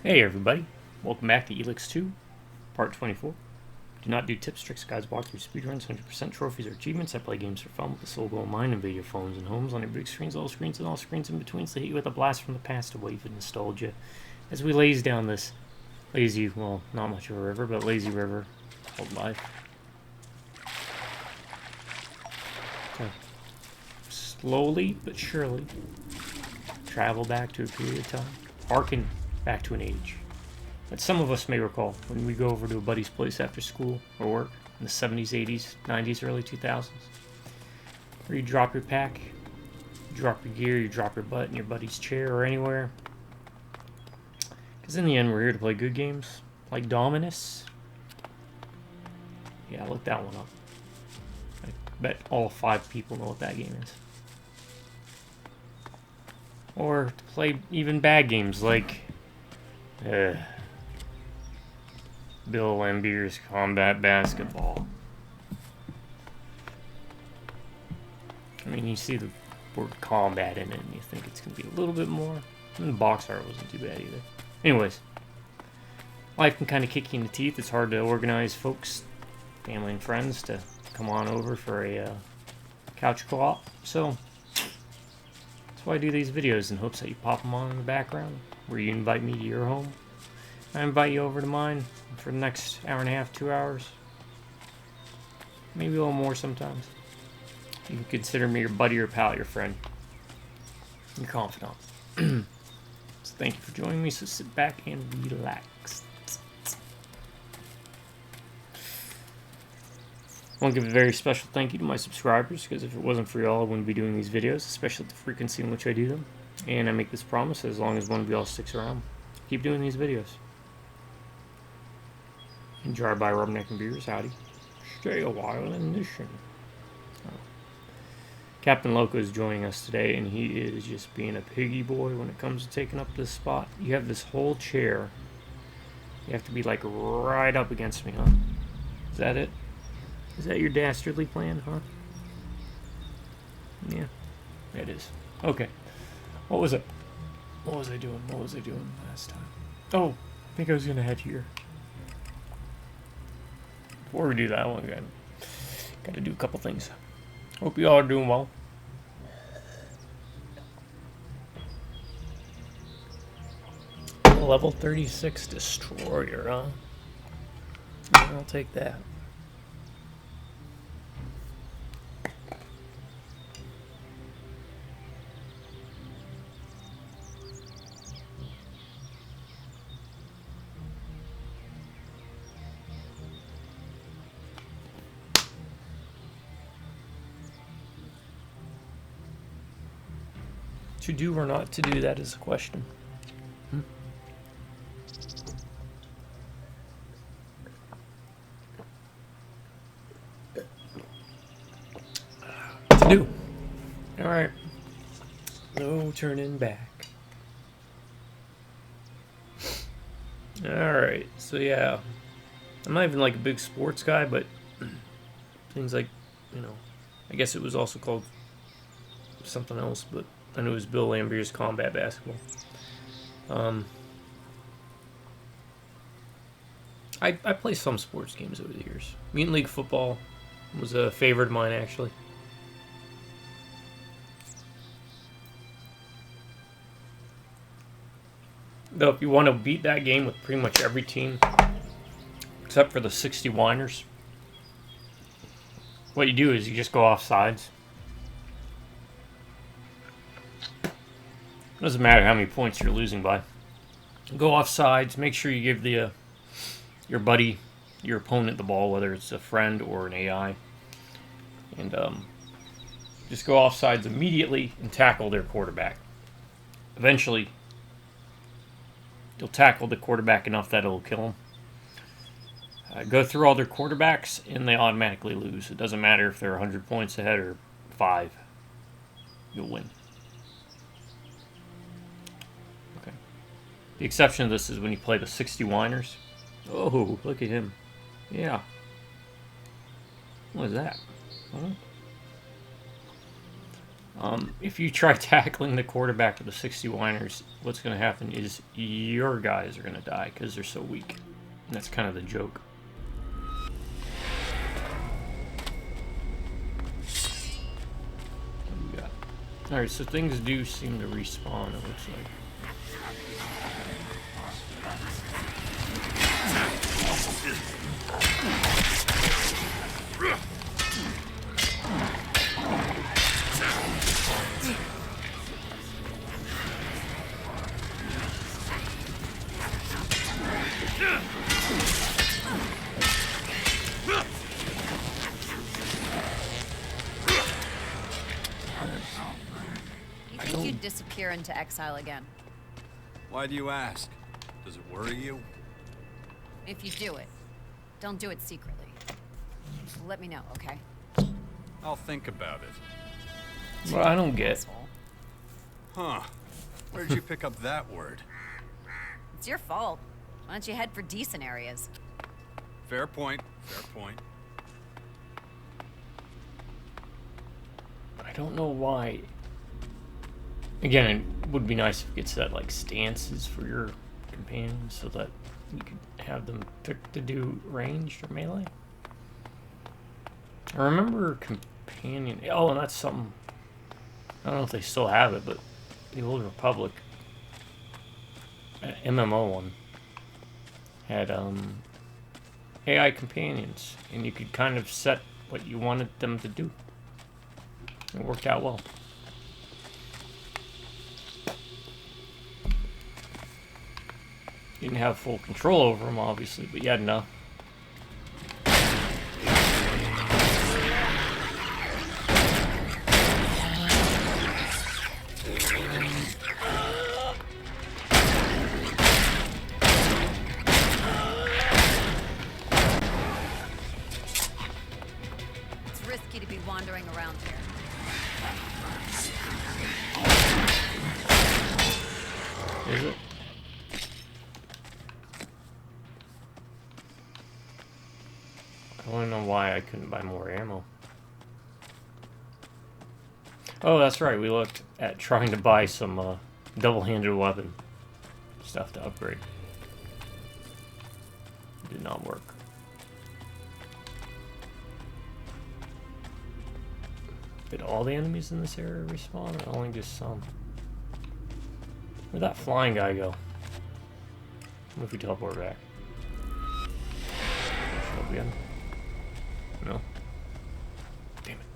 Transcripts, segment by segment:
Hey everybody, welcome back to ELEX 2, part 24. Do not do tips, tricks, guides, walkthroughs, speedruns, 100% trophies, or achievements. I play games for fun with the sole goal in mind. Invade your phones and homes on your big screens, all screens, and all screens in between, so hit you with a blast from the past, a wave of nostalgia. As we laze down this lazy, well, not much of a river, but lazy river called life. So, slowly but surely, travel back to a period of time, harken back to an age that some of us may recall when we go over to a buddy's place after school or work in the 70s, 80s, 90s, early 2000s. Where you drop your pack, you drop your gear, you drop your butt in your buddy's chair or anywhere. Because in the end, we're here to play good games like Dominus. Yeah, look that one up. I bet all 5 people know what that game is. Or to play even bad games like Bill Lambier's Combat Basketball. I mean, you see the word combat in it and you think it's going to be a little bit more. And the box art wasn't too bad either. Anyways, life can kind of kick you in the teeth. It's hard to organize folks, family and friends, to come on over for a couch co-op. So, that's why I do these videos, in hopes that you pop them on in the background, where you invite me to your home. I invite you over to mine for the next hour and a half, 2 hours. Maybe a little more sometimes. You can consider me your buddy, your pal, your friend, your confidant. So thank you for joining me, so sit back and relax. I want to give a very special thank you to my subscribers, because if it wasn't for y'all, I wouldn't be doing these videos, especially at the frequency in which I do them. And I make this promise, as long as one of y'all sticks around, keep doing these videos. Enjoy by Rubberneck and Beers, howdy. Stay a while in mission. Captain Loco is joining us today, and he is just being a piggy boy when it comes to taking up this spot. You have this whole chair. You have to be like right up against me, huh? Is that it? Is that your dastardly plan, huh? Yeah, it is. Okay. What was it? What was I doing? What was I doing last time? Oh, I think I was going to head here. Before we do that, I got to do a couple things. Hope you all are doing well. Level 36 Destroyer, huh? I'll take that. To do or not to do, that is a question. To do. Alright. No turning back. Alright, so yeah. I'm not even like a big sports guy, but things like, I guess it was also called something else, but I know it was Bill Lambier's Combat Basketball. I play some sports games over the years. Mutant League Football was a favorite of mine, actually. Though if you want to beat that game with pretty much every team, except for the 60 whiners, what you do is you just go off sides. Doesn't matter how many points you're losing by. Go off sides. Make sure you give your buddy, your opponent, the ball, whether it's a friend or an AI, and just go off sides immediately and tackle their quarterback. Eventually, you'll tackle the quarterback enough that it'll kill him. Go through all their quarterbacks, and they automatically lose. It doesn't matter if they're 100 points ahead or 5. You'll win. The exception to this is when you play the 60 whiners. Oh, look at him. Yeah. What is that? Huh? If you try tackling the quarterback of the 61ers, what's going to happen is your guys are going to die because they're so weak. And that's kind of the joke. What do we got? Alright, so things do seem to respawn, it looks like. You think you'd disappear into exile again? Why do you ask? Does it worry you? If you do it, don't do it secretly. Let me know, okay? I'll think about it. Well, I don't get. Huh. Where'd you pick up that word? It's your fault. Why don't you head for decent areas? Fair point. Fair point. I don't know why. Again, it would be nice if you could set like stances for your companions so that you could have them pick to do ranged or melee. I remember companion. Oh, and that's something. I don't know if they still have it, but the Old Republic MMO one had AI companions, and you could kind of set what you wanted them to do. It worked out well. Didn't have full control over them, obviously, but you had enough. It's risky to be wandering around here. Is it? I want to know why I couldn't buy more ammo. Oh, that's right. We looked at trying to buy some double-handed weapon stuff to upgrade. It did not work. Did all the enemies in this area respawn, or only just some? Where'd that flying guy go? What if we teleport back? Show up again? No. Damn it.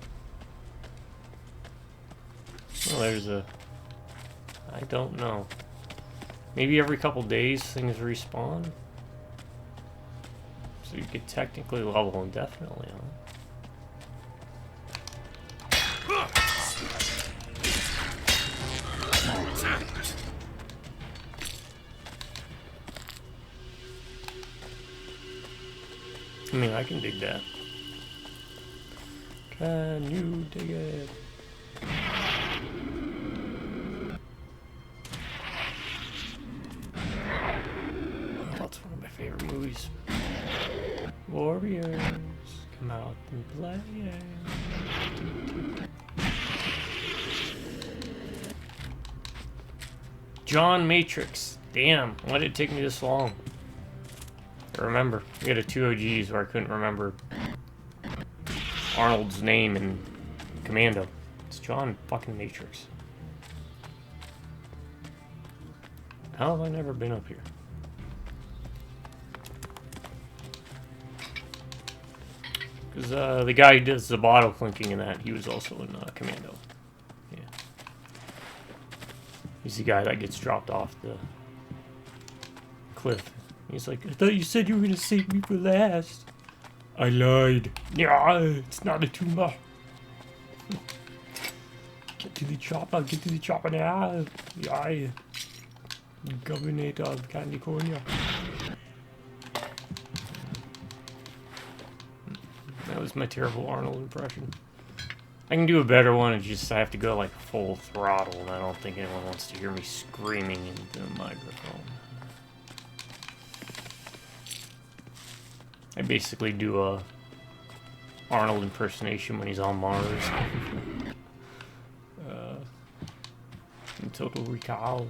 Well, there's a... I don't know. Maybe every couple days things respawn? So you could technically level indefinitely, huh? I mean, I can dig that. Can you dig it? Oh, that's one of my favorite movies. Warriors, come out and play. John Matrix. Damn, why did it take me this long? I remember. We had a 2 OGs where I couldn't remember Arnold's name in Commando. It's John fucking Matrix. How have I never been up here? Because the guy who does the bottle clinking in that, he was also in Commando. Yeah. He's the guy that gets dropped off the cliff. He's like, I thought you said you were going to save me for last. I lied. Yeah, it's not a tumor. Get to the chopper now. Yeah. Governor of California. That was my terrible Arnold impression. I can do a better one, it's just I have to go like full throttle, and I don't think anyone wants to hear me screaming into the microphone. I basically do a Arnold impersonation when he's on Mars. Total Recall.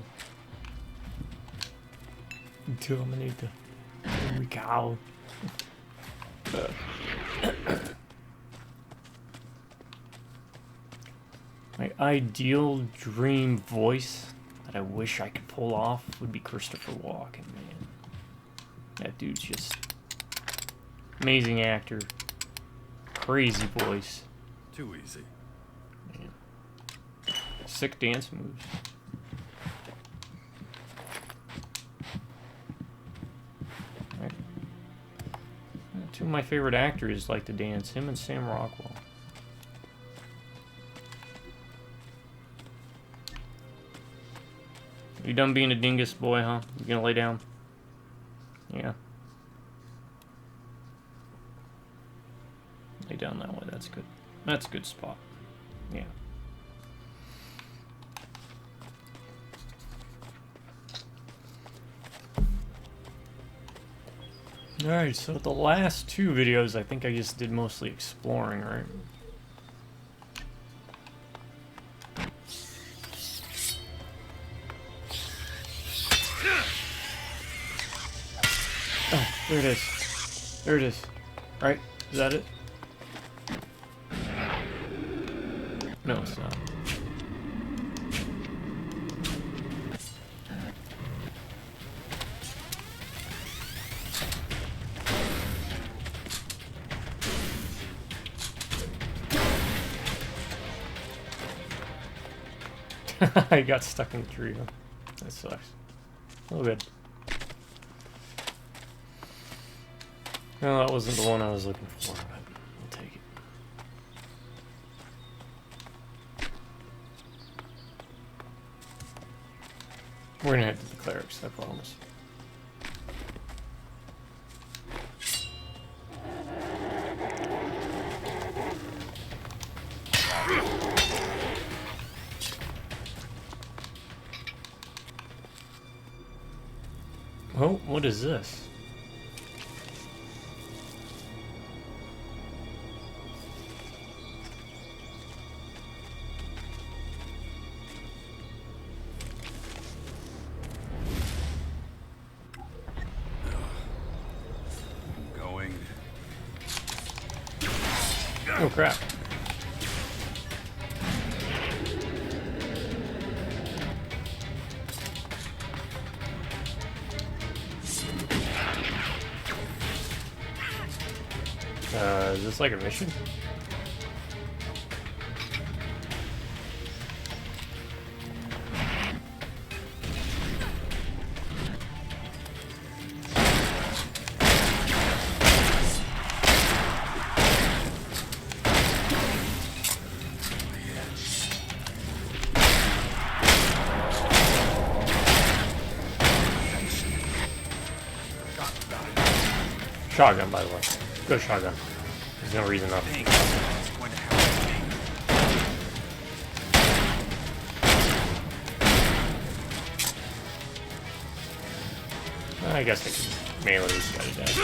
Terminator. Recall. My ideal dream voice that I wish I could pull off would be Christopher Walken, man. That dude's just amazing actor. Crazy voice. Too easy. Man. Sick dance moves. Right. Two of my favorite actors like to dance, him and Sam Rockwell. You done being a dingus boy, huh? You gonna lay down? Yeah. Lay down that way, that's good. That's a good spot. Yeah. Alright, so the last two videos, I think I just did mostly exploring, right? Oh, there it is. There it is. Right? Is that it? No, it's not. I got stuck in the tree, huh? That sucks. Oh, good. No, that wasn't the one I was looking for, but I'll take it. We're gonna head to the clerics, I promise. Oh, what is this? Oh crap. Is this like a mission? Shotgun, by the way. Good shotgun. There's no reason not to. I guess I can melee this guy down.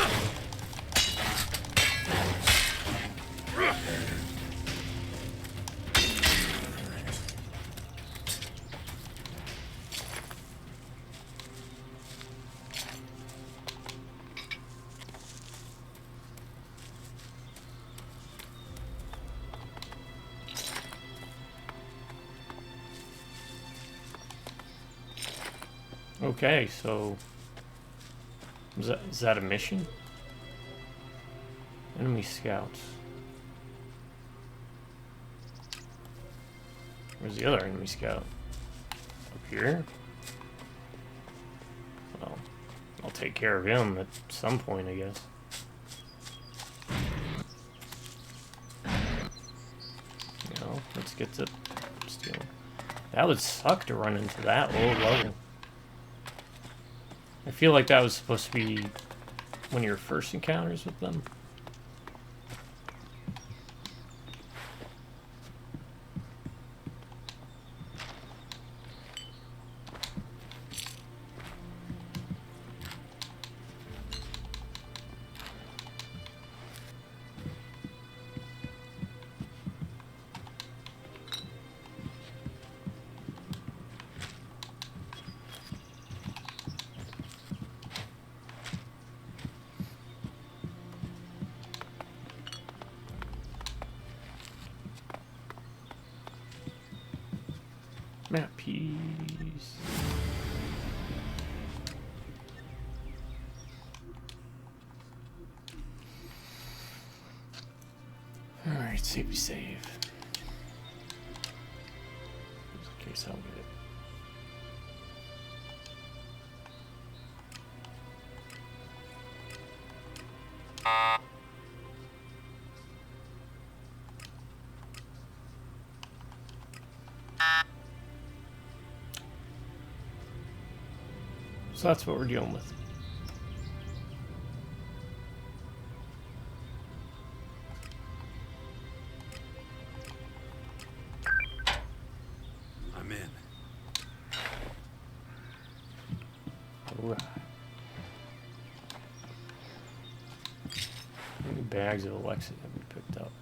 Okay, so is that a mission? Enemy scouts. Where's the other enemy scout? Up here? Well, I'll take care of him at some point, I guess. You know, let's get to stealing. That would suck to run into that low level. I feel like that was supposed to be one of your first encounters with them. Map piece. Alright, save. Just in case I'll get it. So that's what we're dealing with. I'm in. Alright. How many bags of ELEX have we picked up?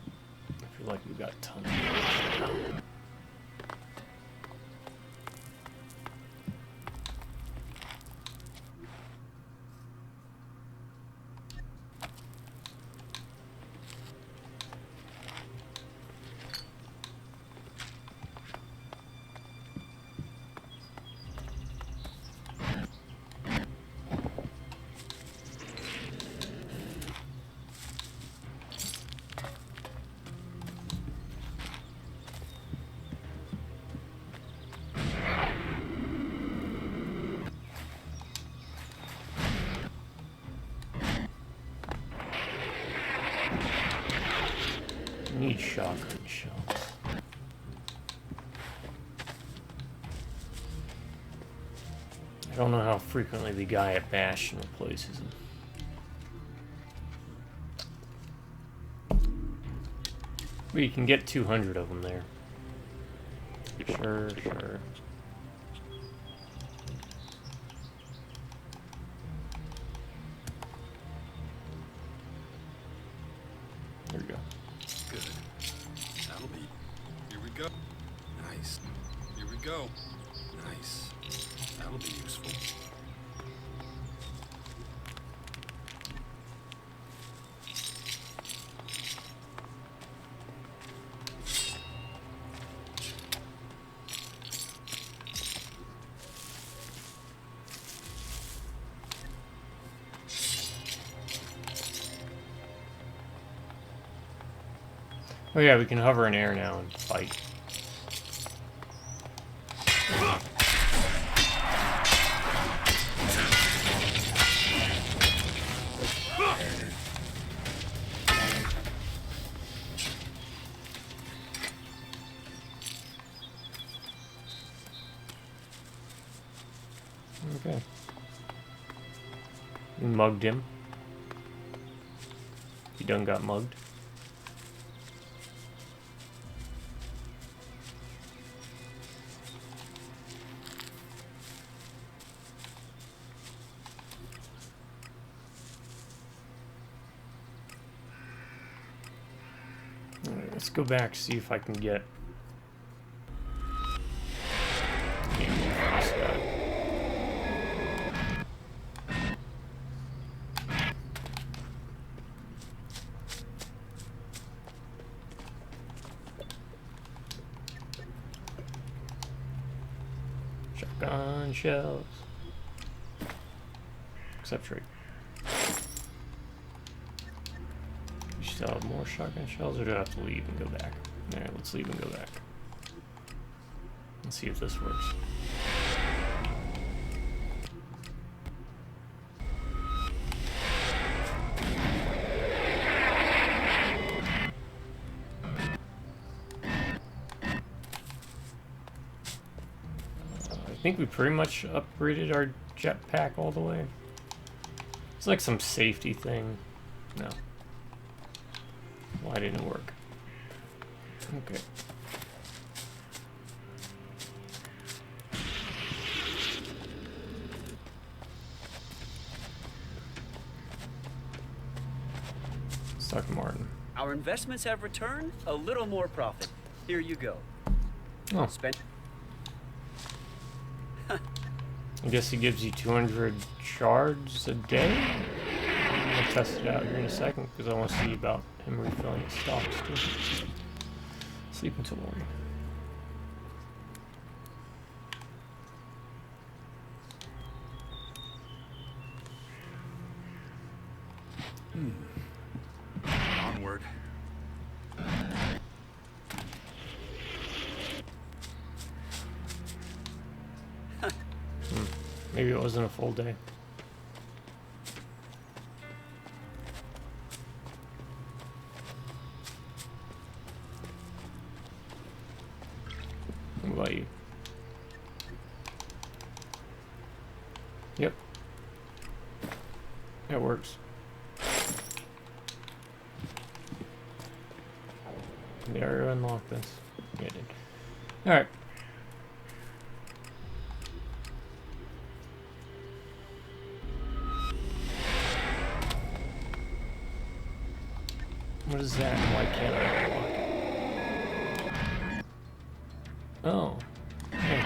I feel like we've got tons of them. Need shotgun shells. I don't know how frequently the guy at Bastion replaces them. But you can get 200 of them there. Sure. There we go. Good. That'll be. Here we go. Nice. Here we go. Nice. That'll be useful. Oh yeah, we can hover in air now and fight. Okay. We mugged him. He done got mugged. Alright, let's go back, see if I can get this guy. Shotgun shells. Except trade. You still have more shotgun shells, or do I have to leave and go back? Alright, let's leave and go back. Let's see if this works. I think we pretty much upgraded our jetpack all the way. It's like some safety thing. No. Why didn't it work? Okay. Stuck Martin. Our investments have returned a little more profit. Here you go. Oh, Spend. I guess he gives you 200 shards a day. I'm gonna test it out here in a second because I want to see about him refilling his stocks too. Sleep until morning. Onward. Maybe it wasn't a full day. What about you? Yep. That works. Did I already unlock this? Yeah, I did. Alright. What is that and why can't I unlock it? Oh. Hey.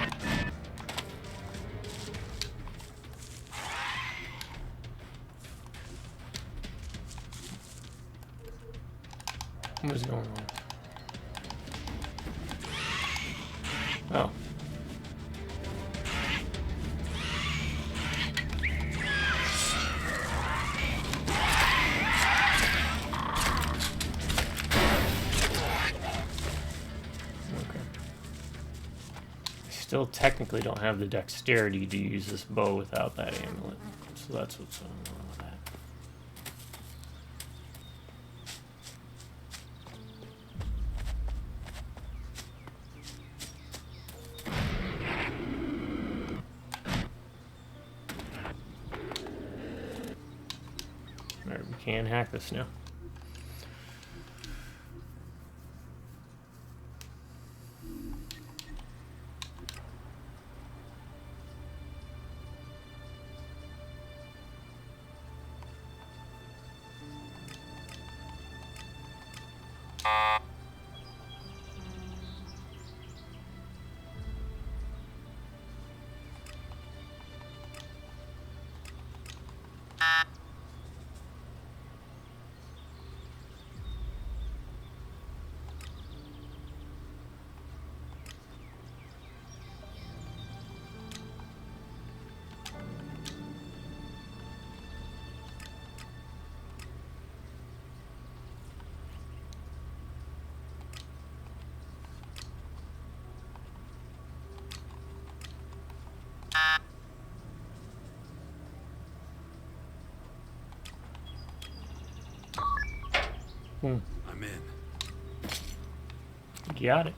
What is going on? Oh. Okay. I still technically don't have the dexterity to use this bow without that amulet. So that's what's going on with that. Alright, we can hack this now. I'm in. Got it.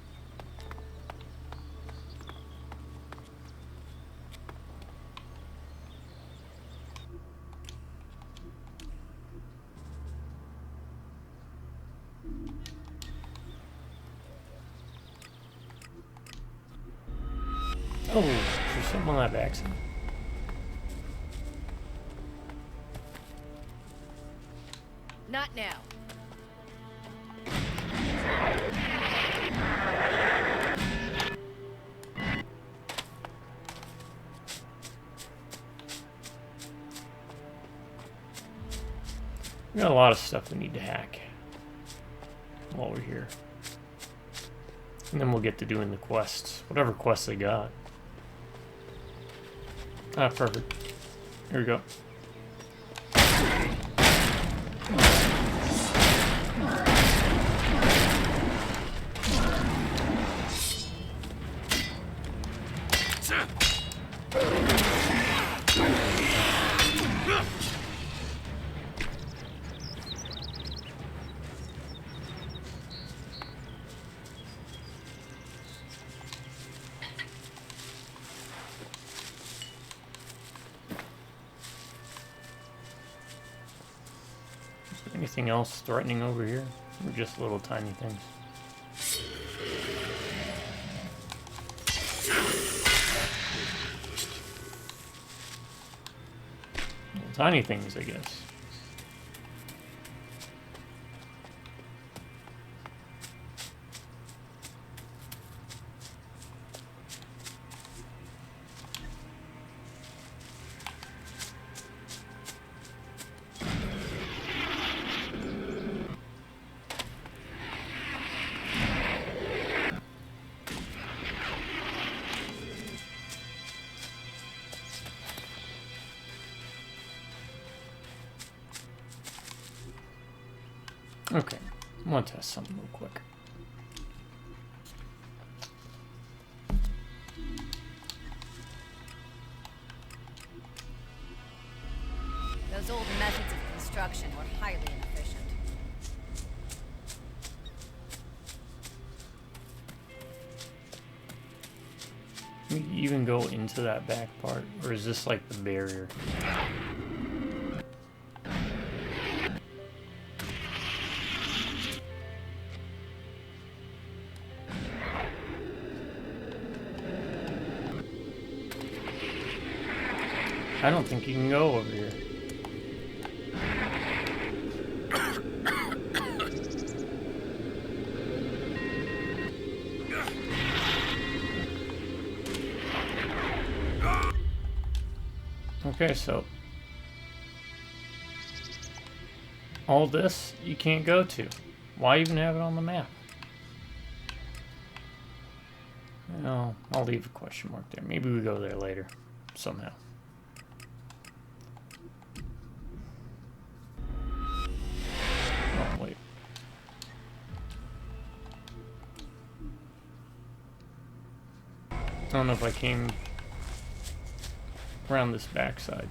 Oh, there's something on that backside. Not now. We got a lot of stuff we need to hack while we're here. And then we'll get to doing the quests. Whatever quests they got. Ah, perfect. Here we go. Anything else threatening over here? Or just little tiny things? Little tiny things, I guess. Okay, I want to test something real quick. Those old methods of construction were highly inefficient. Can we even go into that back part, or is this like the barrier? I don't think you can go over here. Okay, so all this you can't go to. Why even have it on the map? No, I'll leave a question mark there. Maybe we go there later, somehow. Oh, wait. I don't know if I came around this backside.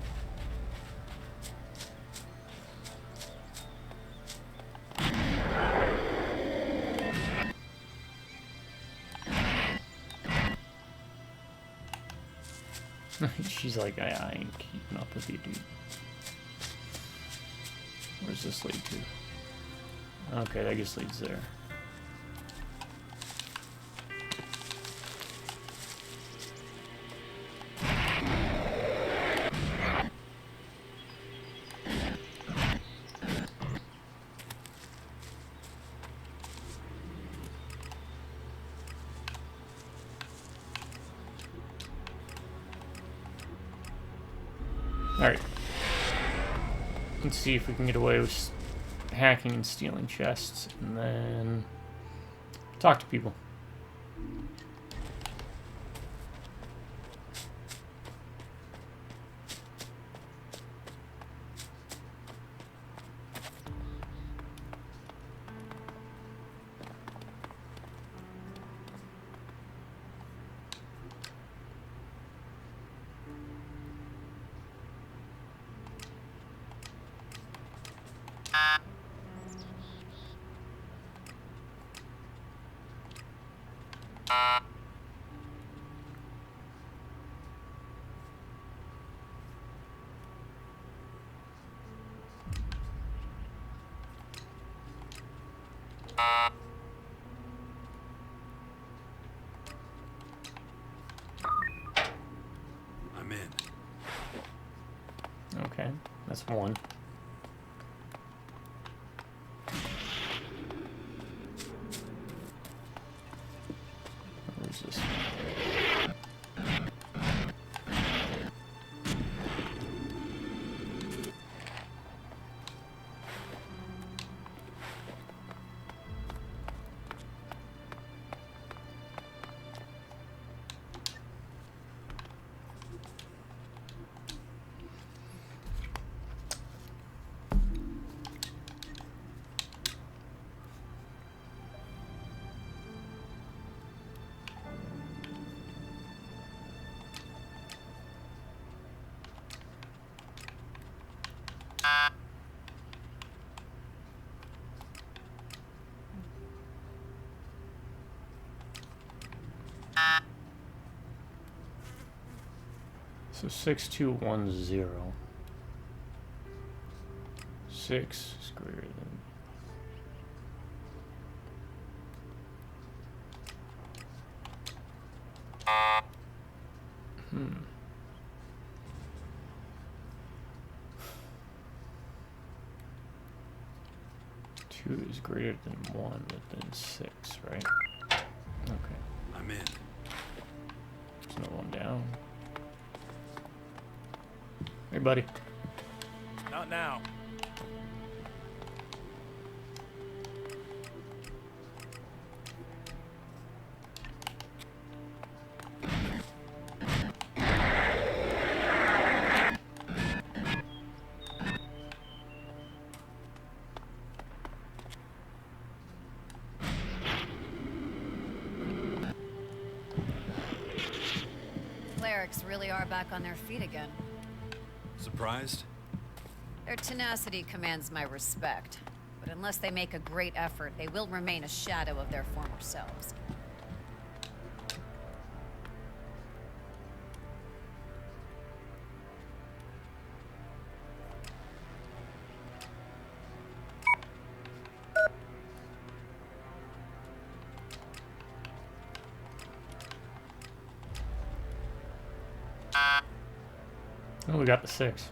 She's like, I ain't keeping up with you, dude. Where's this lead to? Okay, that just leads there. Alright. Let's see if we can get away with hacking and stealing chests, and then talk to people. I'm in. Okay, that's one. Where's this? So 6210. 6 is greater than. Hmm. Two is greater than 1, but then 6, right? Okay. I'm in. There's no one down. Hey, buddy. Not now. ELEX really are back on their feet again. Surprised? Their tenacity commands my respect. But unless they make a great effort, they will remain a shadow of their former selves. Oh, we got the 6.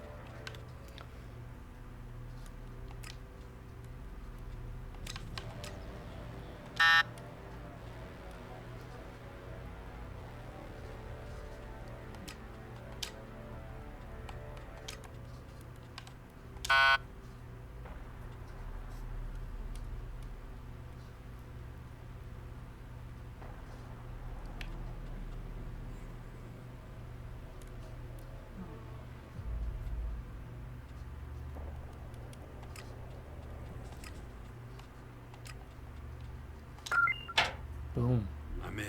Boom. I'm in.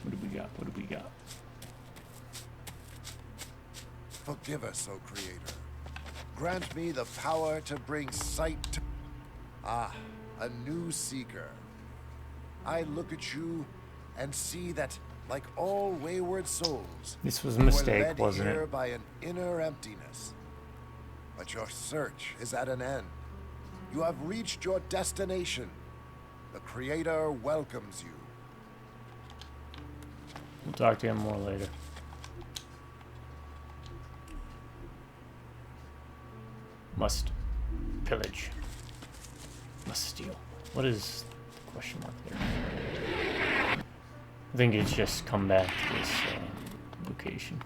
What do we got? What do we got? Forgive us, O Creator. Grant me the power to bring sight to... Ah, a new seeker. I look at you and see that, like all wayward souls, This was a you were mistake, led wasn't here it? by an inner emptiness. But your search is at an end. You have reached your destination. The Creator welcomes you. We'll talk to him more later. Must pillage. Must steal. What is the question mark there? I think it's just come back to this location.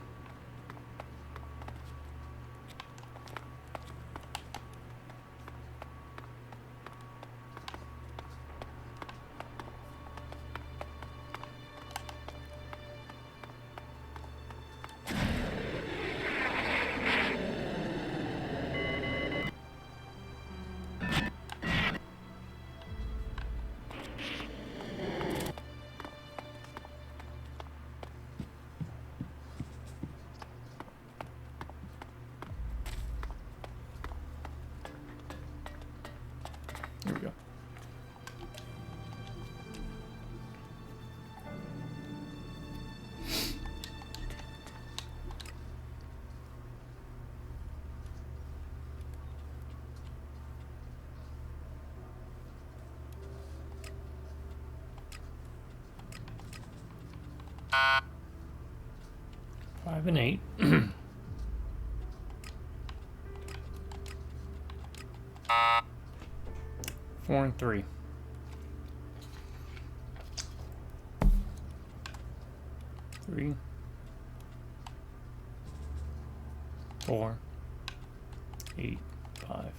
Here we go. Five and 8. 4 and 3. 3, 4, 8, 5.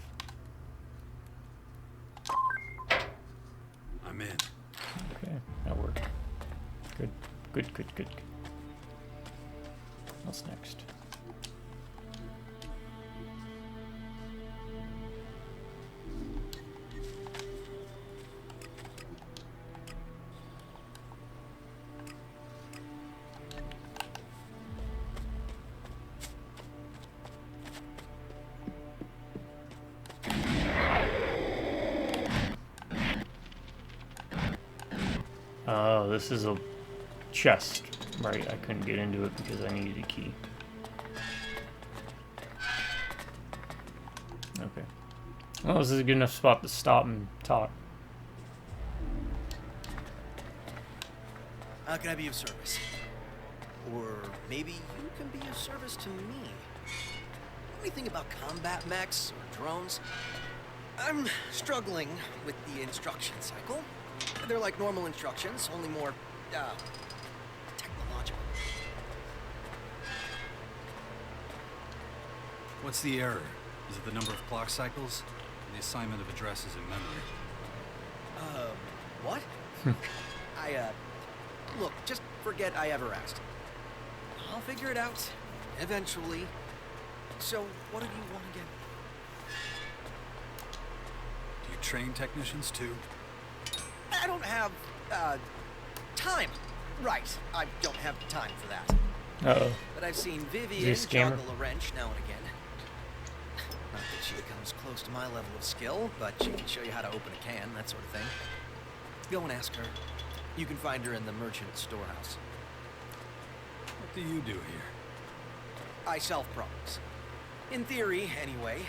I'm in. Okay, that worked. Good, good, good, good. What's next? Oh, this is a chest, right? I couldn't get into it because I needed a key. Okay. Well, this is a good enough spot to stop and talk. How can I be of service? Or maybe you can be of service to me. Anything about combat mechs or drones? I'm struggling with the instruction cycle. They're like normal instructions, only more, technological. What's the error? Is it the number of clock cycles? Or the assignment of addresses in memory? What? Look, just forget I ever asked. I'll figure it out, eventually. So, what do you want again? train technicians too? I don't have, time. Right, I don't have time for that. Uh-oh. But I've seen Is he a Vivian scammer? juggle a wrench now and again. Not that she comes close to my level of skill, but she can show you how to open a can, that sort of thing. Go and ask her. You can find her in the merchant storehouse. What do you do here? I sell products. In theory, anyway.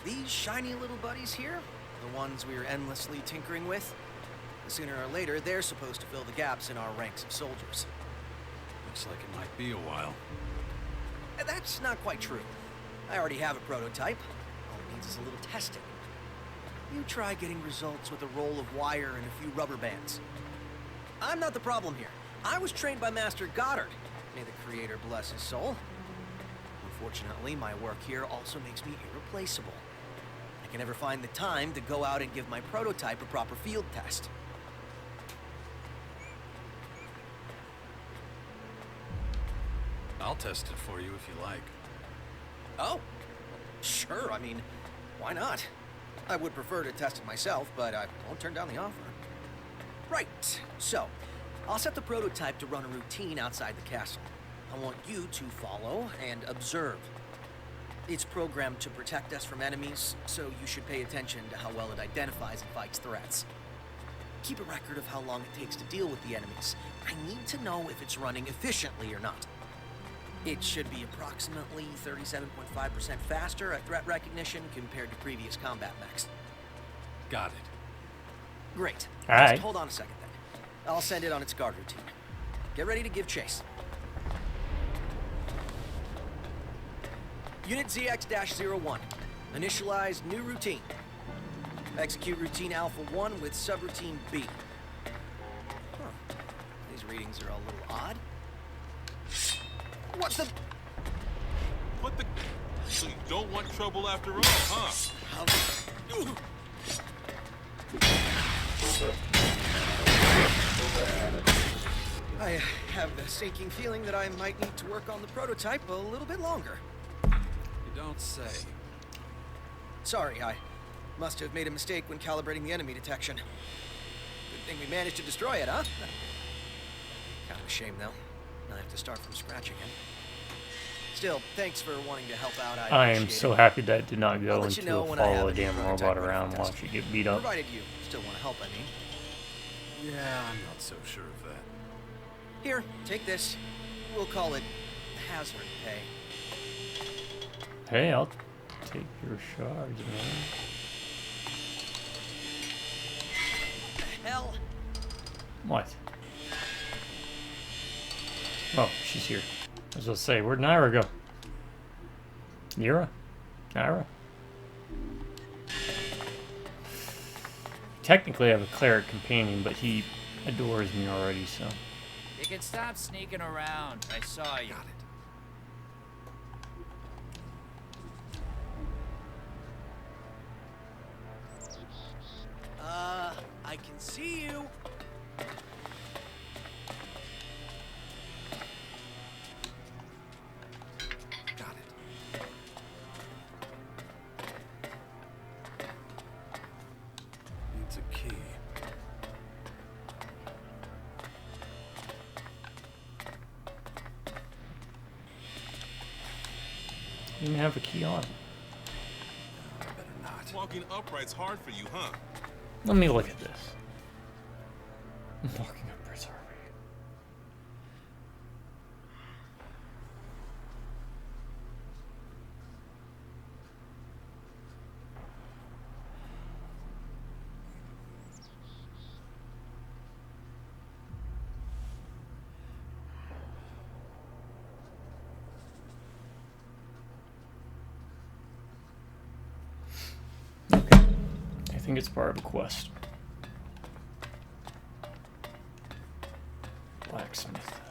These shiny little buddies here, the ones we're endlessly tinkering with, sooner or later, they're supposed to fill the gaps in our ranks of soldiers. Looks like it might be a while. That's not quite true. I already have a prototype. All it needs is a little testing. You try getting results with a roll of wire and a few rubber bands. I'm not the problem here. I was trained by Master Goddard. May the Creator bless his soul. Unfortunately, my work here also makes me irreplaceable. I can never find the time to go out and give my prototype a proper field test. I'll test it for you if you like. Oh, sure. I mean, why not? I would prefer to test it myself, but I won't turn down the offer. Right, so I'll set the prototype to run a routine outside the castle. I want you to follow and observe. It's programmed to protect us from enemies, so you should pay attention to how well it identifies and fights threats. Keep a record of how long it takes to deal with the enemies. I need to know if it's running efficiently or not. It should be approximately 37.5% faster at threat recognition compared to previous combat mechs. Got it. Great. All right. Just hold on a second then. I'll send it on its guard routine. Get ready to give chase. Unit ZX-01. Initialize new routine. Execute routine Alpha 1 with subroutine B. Huh. These readings are a little odd. What's the... What the... So you don't want trouble after all, huh? I have the sinking feeling that I might need to work on the prototype a little bit longer. You don't say. Sorry, I must have made a mistake when calibrating the enemy detection. Good thing we managed to destroy it, huh? Kind of a shame, though. I have to start from scratch again. Still, thanks for wanting to help out. I am appreciate so it. happy that did not I'll go let you into know a when I have follow a a new damn prototype robot ready for around, test. watch it get beat up. Provided you still want to help, I mean. Yeah, I'm not so sure of that. Here, take this. We'll call it hazard pay. Hey, I'll take your shards, man. Hell. What? Oh, she's here. I was gonna say, where'd Nyra go? Nyra? Nyra? Technically, I have a cleric companion, but he adores me already, so. You can stop sneaking around. I saw you. Got it. I can see you. Got it. Needs a key. You didn't have a key on. I better not. Walking upright's hard for you, huh? Let me look at this. Walking upwards are okay. I think it's part of a quest. Blacksmith.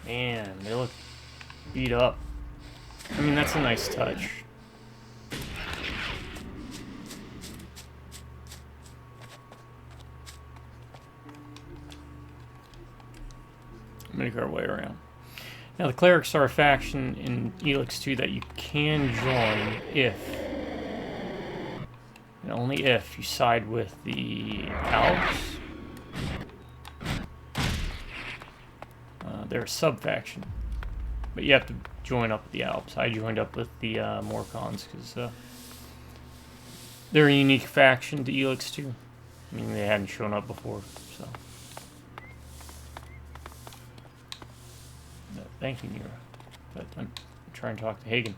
Man, they look beat up. I mean, that's a nice touch. make our way around. Now, the clerics are a faction in ELEX 2 that you can join if, and only if, you side with the Alps. They're a sub-faction, but you have to join up with the Alps. I joined up with the Morcons because they're a unique faction to ELEX 2. I mean, they hadn't shown up before, so. No, thank you, Nyra. But I'm trying to talk to Hagen.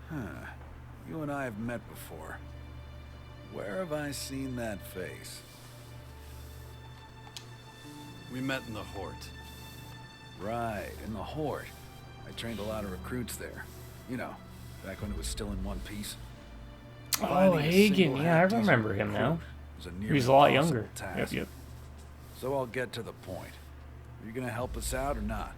Huh. You and I have met before. Where have I seen that face? We met in the Hort. Right, in the Horde. I trained a lot of recruits there. You know, back when it was still in one piece. Oh, Hagen. Yeah, I remember him now. He was a lot younger. Yep. So I'll get to the point. Are you gonna help us out or not?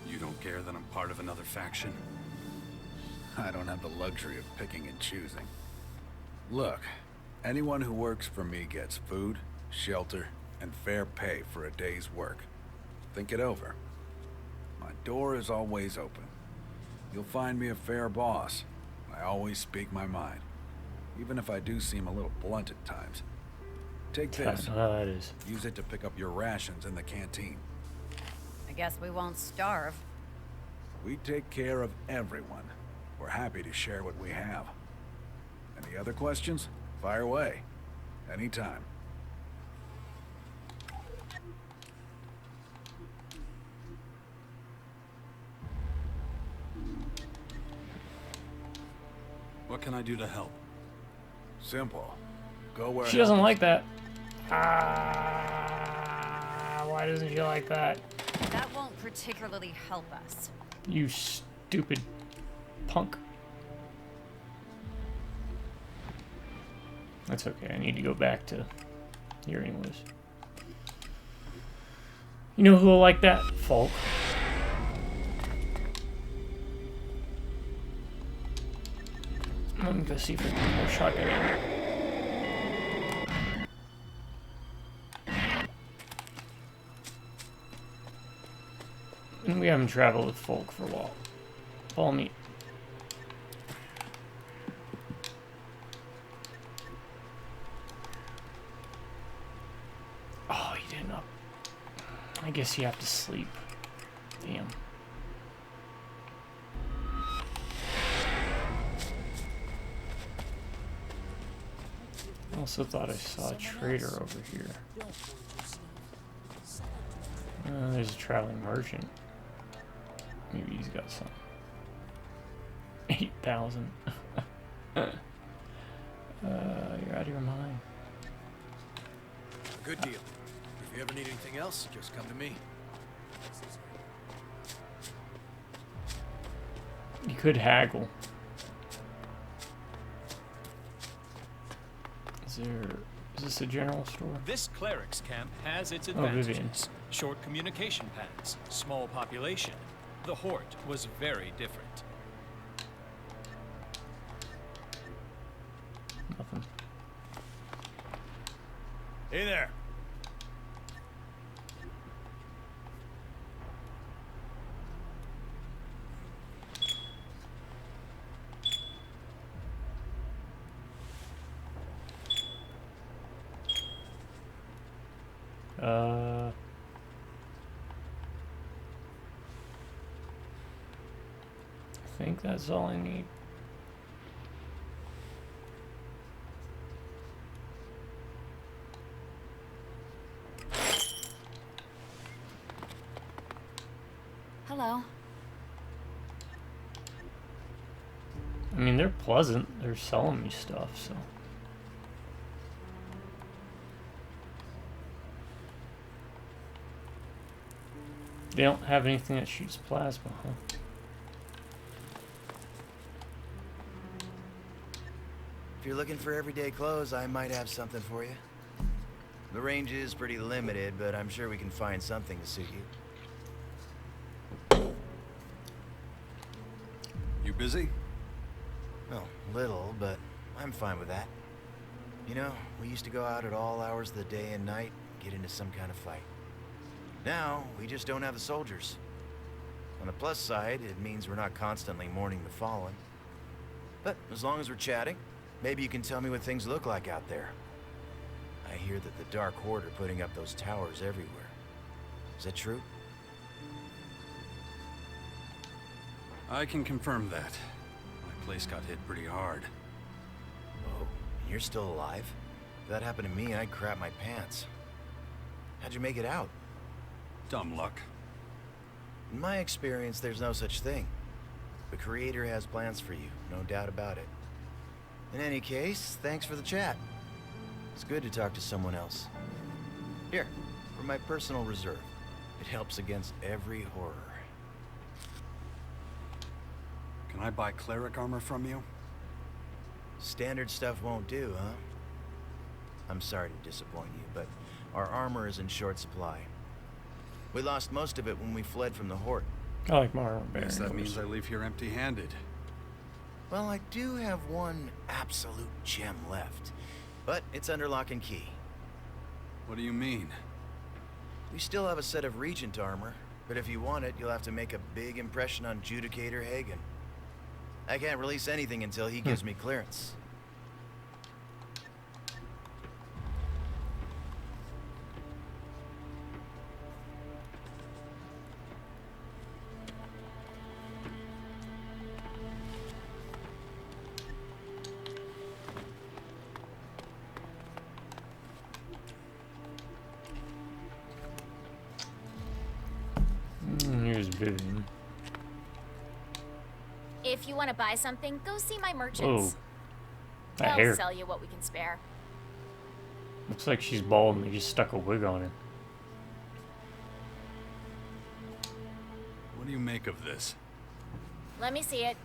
You don't care that I'm part of another faction? I don't have the luxury of picking and choosing. Look, anyone who works for me gets food, shelter, and fair pay for a day's work. Think it over. My door is always open. You'll find me a fair boss. I always speak my mind, even if I do seem a little blunt at times. Take this. That is. Use it to pick up your rations in the canteen. I guess we won't starve. We take care of everyone. We're happy to share what we have. Any other questions? Fire away. Anytime. What can I do to help? Simple. Go where She doesn't like that. Why doesn't she like that? That won't particularly help us. You stupid punk. That's okay. I need to go back to here anyways. You know who will like that? Folk. Let me go see if I can get more shotgun ammo. And we haven't traveled with Folk for a while. Follow me. Oh, you didn't up. I guess you have to sleep. Damn. I also thought I saw a trader over here. There's a traveling merchant. Maybe he's got some. 8,000. You're out of your mind. Good deal. If you ever need anything else, just come to me. You could haggle. Is this a general store? This cleric's camp has its Vivian. advantages. Short communication paths, small population. The Hort was very different. Nothing. Hey there. I think that's all I need. Hello. I mean, they're pleasant. They're selling me stuff, so. They don't have anything that shoots plasma, huh? If you're looking for everyday clothes, I might have something for you. The range is pretty limited, but I'm sure we can find something to suit you. You busy? Oh, little, but I'm fine with that. You know, we used to go out at all hours of the day and night, get into some kind of fight. Now, we just don't have the soldiers. On the plus side, it means we're not constantly mourning the fallen. But as long as we're chatting, maybe you can tell me what things look like out there. I hear that the Dark Horde are putting up those towers everywhere. Is that true? I can confirm that. My place got hit pretty hard. Oh, and you're still alive? If that happened to me, I'd crap my pants. How'd you make it out? Dumb luck. In my experience, there's no such thing. The Creator has plans for you, no doubt about it. In any case, thanks for the chat. It's good to talk to someone else. Here, for my personal reserve. It helps against every horror. Can I buy cleric armor from you? Standard stuff won't do, huh? I'm sorry to disappoint you, but our armor is in short supply. We lost most of it when we fled from the Horde. I like my armor better. Guess that means I leave here empty-handed. Well, I do have one absolute gem left, but it's under lock and key. What do you mean? We still have a set of Regent armor, but if you want it, you'll have to make a big impression on Judicator Hagen. I can't release anything until he gives me clearance. Here's Vivian. If you want to buy something, go see my merchants. Oh, that They'll hair. sell you what we can spare. Looks like she's bald and they just stuck a wig on her. What do you make of this? Let me see it.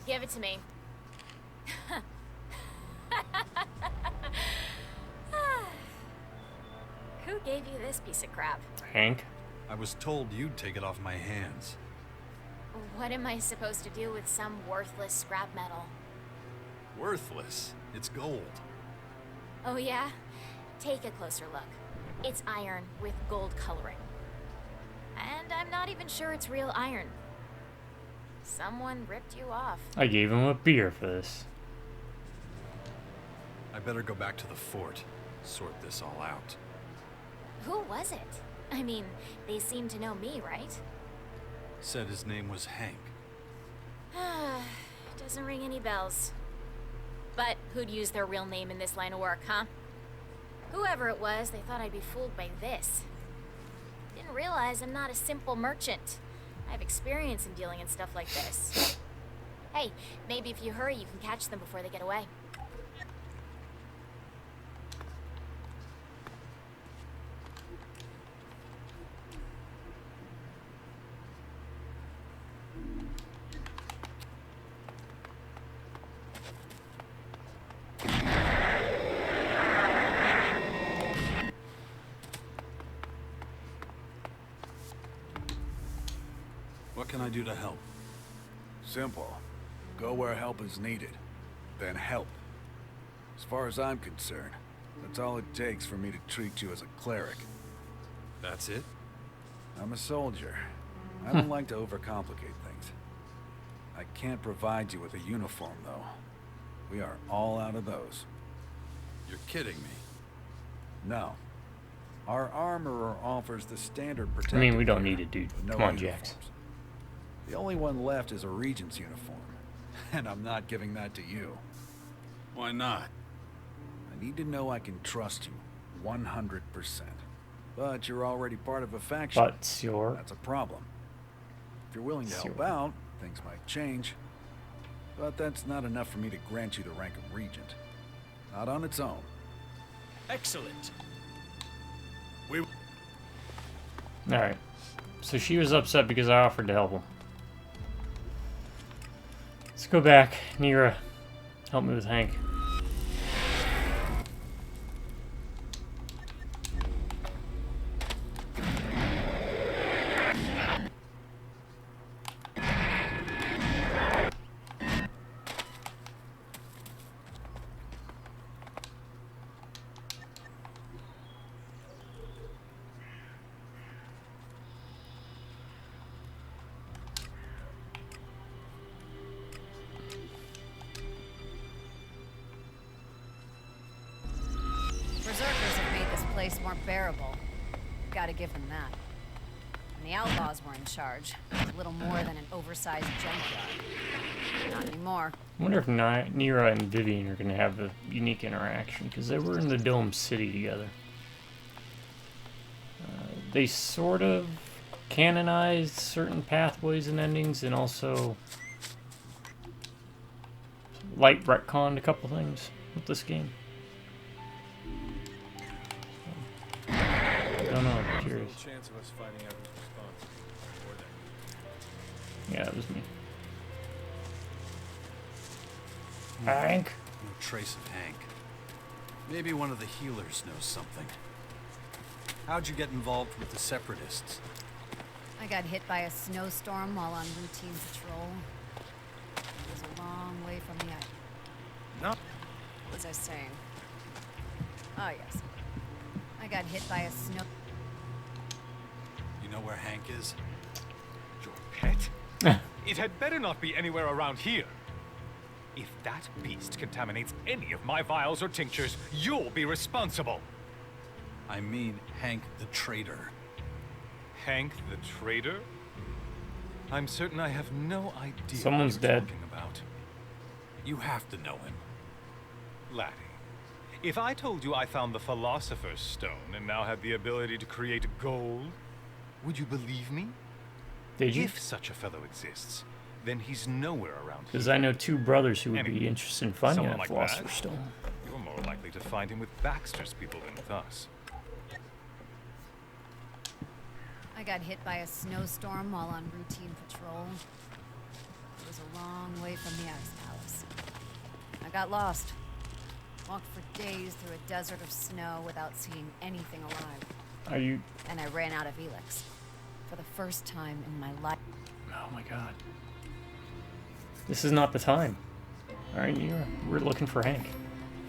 Give it to me. Who gave you this piece of crap? Hank? I was told you'd take it off my hands. What am I supposed to do with some worthless scrap metal? Worthless. It's gold. Oh yeah? Take a closer look. It's iron with gold coloring. And I'm not even sure it's real iron. Someone ripped you off. I gave him a beer for this. I better go back to the fort, sort this all out. Who was it? I mean, they seem to know me, right? Said his name was Hank. Doesn't ring any bells. But who'd use their real name in this line of work, huh? Whoever it was, they thought I'd be fooled by this. Didn't realize I'm not a simple merchant. I have experience in dealing in stuff like this. Hey, maybe if you hurry, you can catch them before they get away. What can I do to help? Simple. Go where help is needed. Then help. As far as I'm concerned, that's all it takes for me to treat you as a cleric. That's it? I'm a soldier. I don't like to overcomplicate things. I can't provide you with a uniform, though. We are all out of those. You're kidding me. No. Our armorer offers the standard protection. I mean, we don't need it, dude. No Come on, uniforms. Jax. The only one left is a Regent's uniform. And I'm not giving that to you. Why not? I need to know I can trust you 100%. But you're already part of a faction. But you're... That's a problem. If you're willing to help out, things might change. But that's not enough for me to grant you the rank of Regent. Not on its own. Excellent. Alright. So she was upset because I offered to help him. Let's go back. Nyra, help me with Hank. place more bearable. Gotta give them that. When the outlaws were in charge, it was little more than an oversized junkyard. Not anymore. I wonder if Nyra and Vivian are going to have a unique interaction, because they were in the Dome City together. They sort of canonized certain pathways and endings, and also light retconned a couple things with this game. I don't know, I'm curious. Chance of us finding out who's responsible. Or that. Yeah, it was me. Hank? No trace of Hank. Maybe one of the healers knows something. How'd you get involved with the Separatists? I got hit by a snowstorm while on routine patrol. It was a long way from the island. No. What was I saying? Oh, yes. I got hit by a snow... You know where Hank is? Your pet? It had better not be anywhere around here. If that beast contaminates any of my vials or tinctures, you'll be responsible. I mean Hank the traitor. Hank the traitor? I'm certain I have no idea Someone's what you're dead. talking about. You have to know him. Laddie, if I told you I found the Philosopher's Stone and now had the ability to create gold, would you believe me? Did you? If such a fellow exists, then he's nowhere around Because here. I know two brothers who would Anyway, be interested in finding someone that like Philosopher's that, Stone. You're more likely to find him with Baxter's people than with us. I got hit by a snowstorm while on routine patrol. It was a long way from the Ice Palace. I got lost. Walked for days through a desert of snow without seeing anything alive. Are you... And I ran out of ELEX. For the first time in my life. Oh my god. This is not the time. Alright, we're looking for Hank.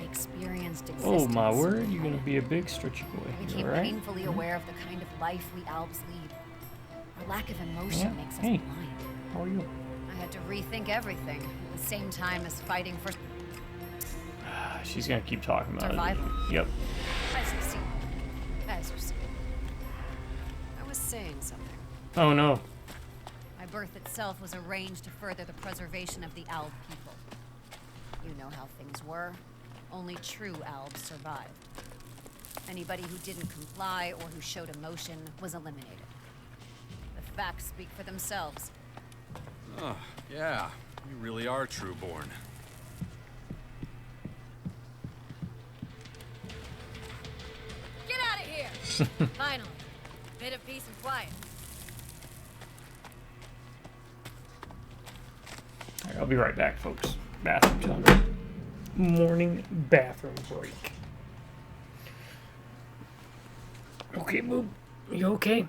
Experienced existence. Oh my word, you're gonna be a big stretchy boy. I You became alright? painfully aware of the kind of life we Albs lead. Our lack of emotion Yeah. makes us Hey. blind. How are you? I had to rethink everything at the same time as fighting for She's gonna keep talking about survival. it. Yep. As you see. As you see. I was saying something. Oh no. My birth itself was arranged to further the preservation of the Alb people. You know how things were. Only true Albs survived. Anybody who didn't comply or who showed emotion was eliminated. The facts speak for themselves. Oh, yeah. You really are trueborn. Get out of here! Finally. Bit of peace and quiet. Alright, I'll be right back, folks. Bathroom time. Morning bathroom break. Okay, boob. You okay?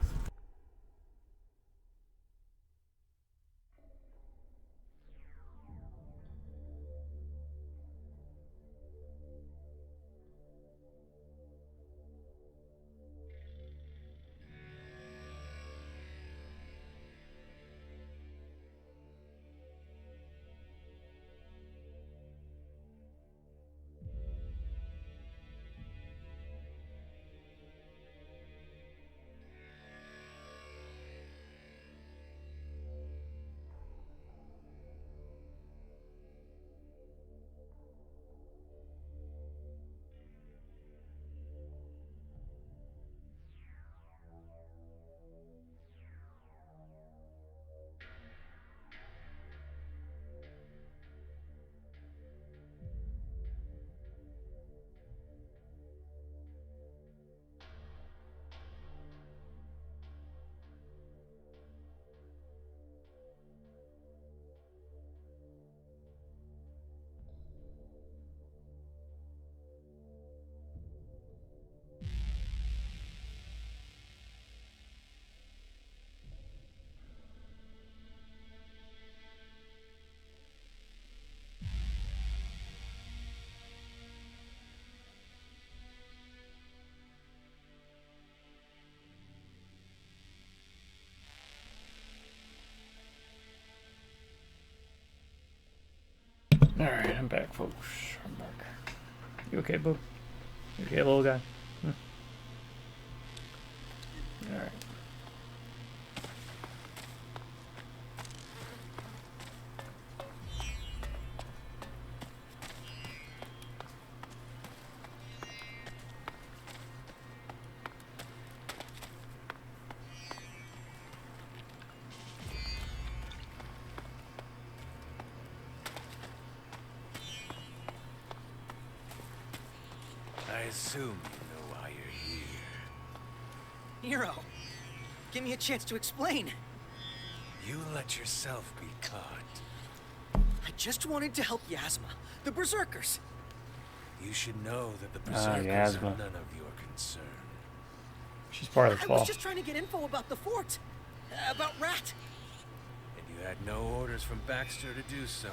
Alright, I'm back, folks. I'm back. You okay, boo? You okay, little guy? assume you know why you're here. Nero, give me a chance to explain. You let yourself be caught. I just wanted to help Yasma, the Berserkers. You should know that the Berserkers are Yasma. none of your concern. She's part of the I fall. was just trying to get info about the fort. About Rat. And you had no orders from Baxter to do so.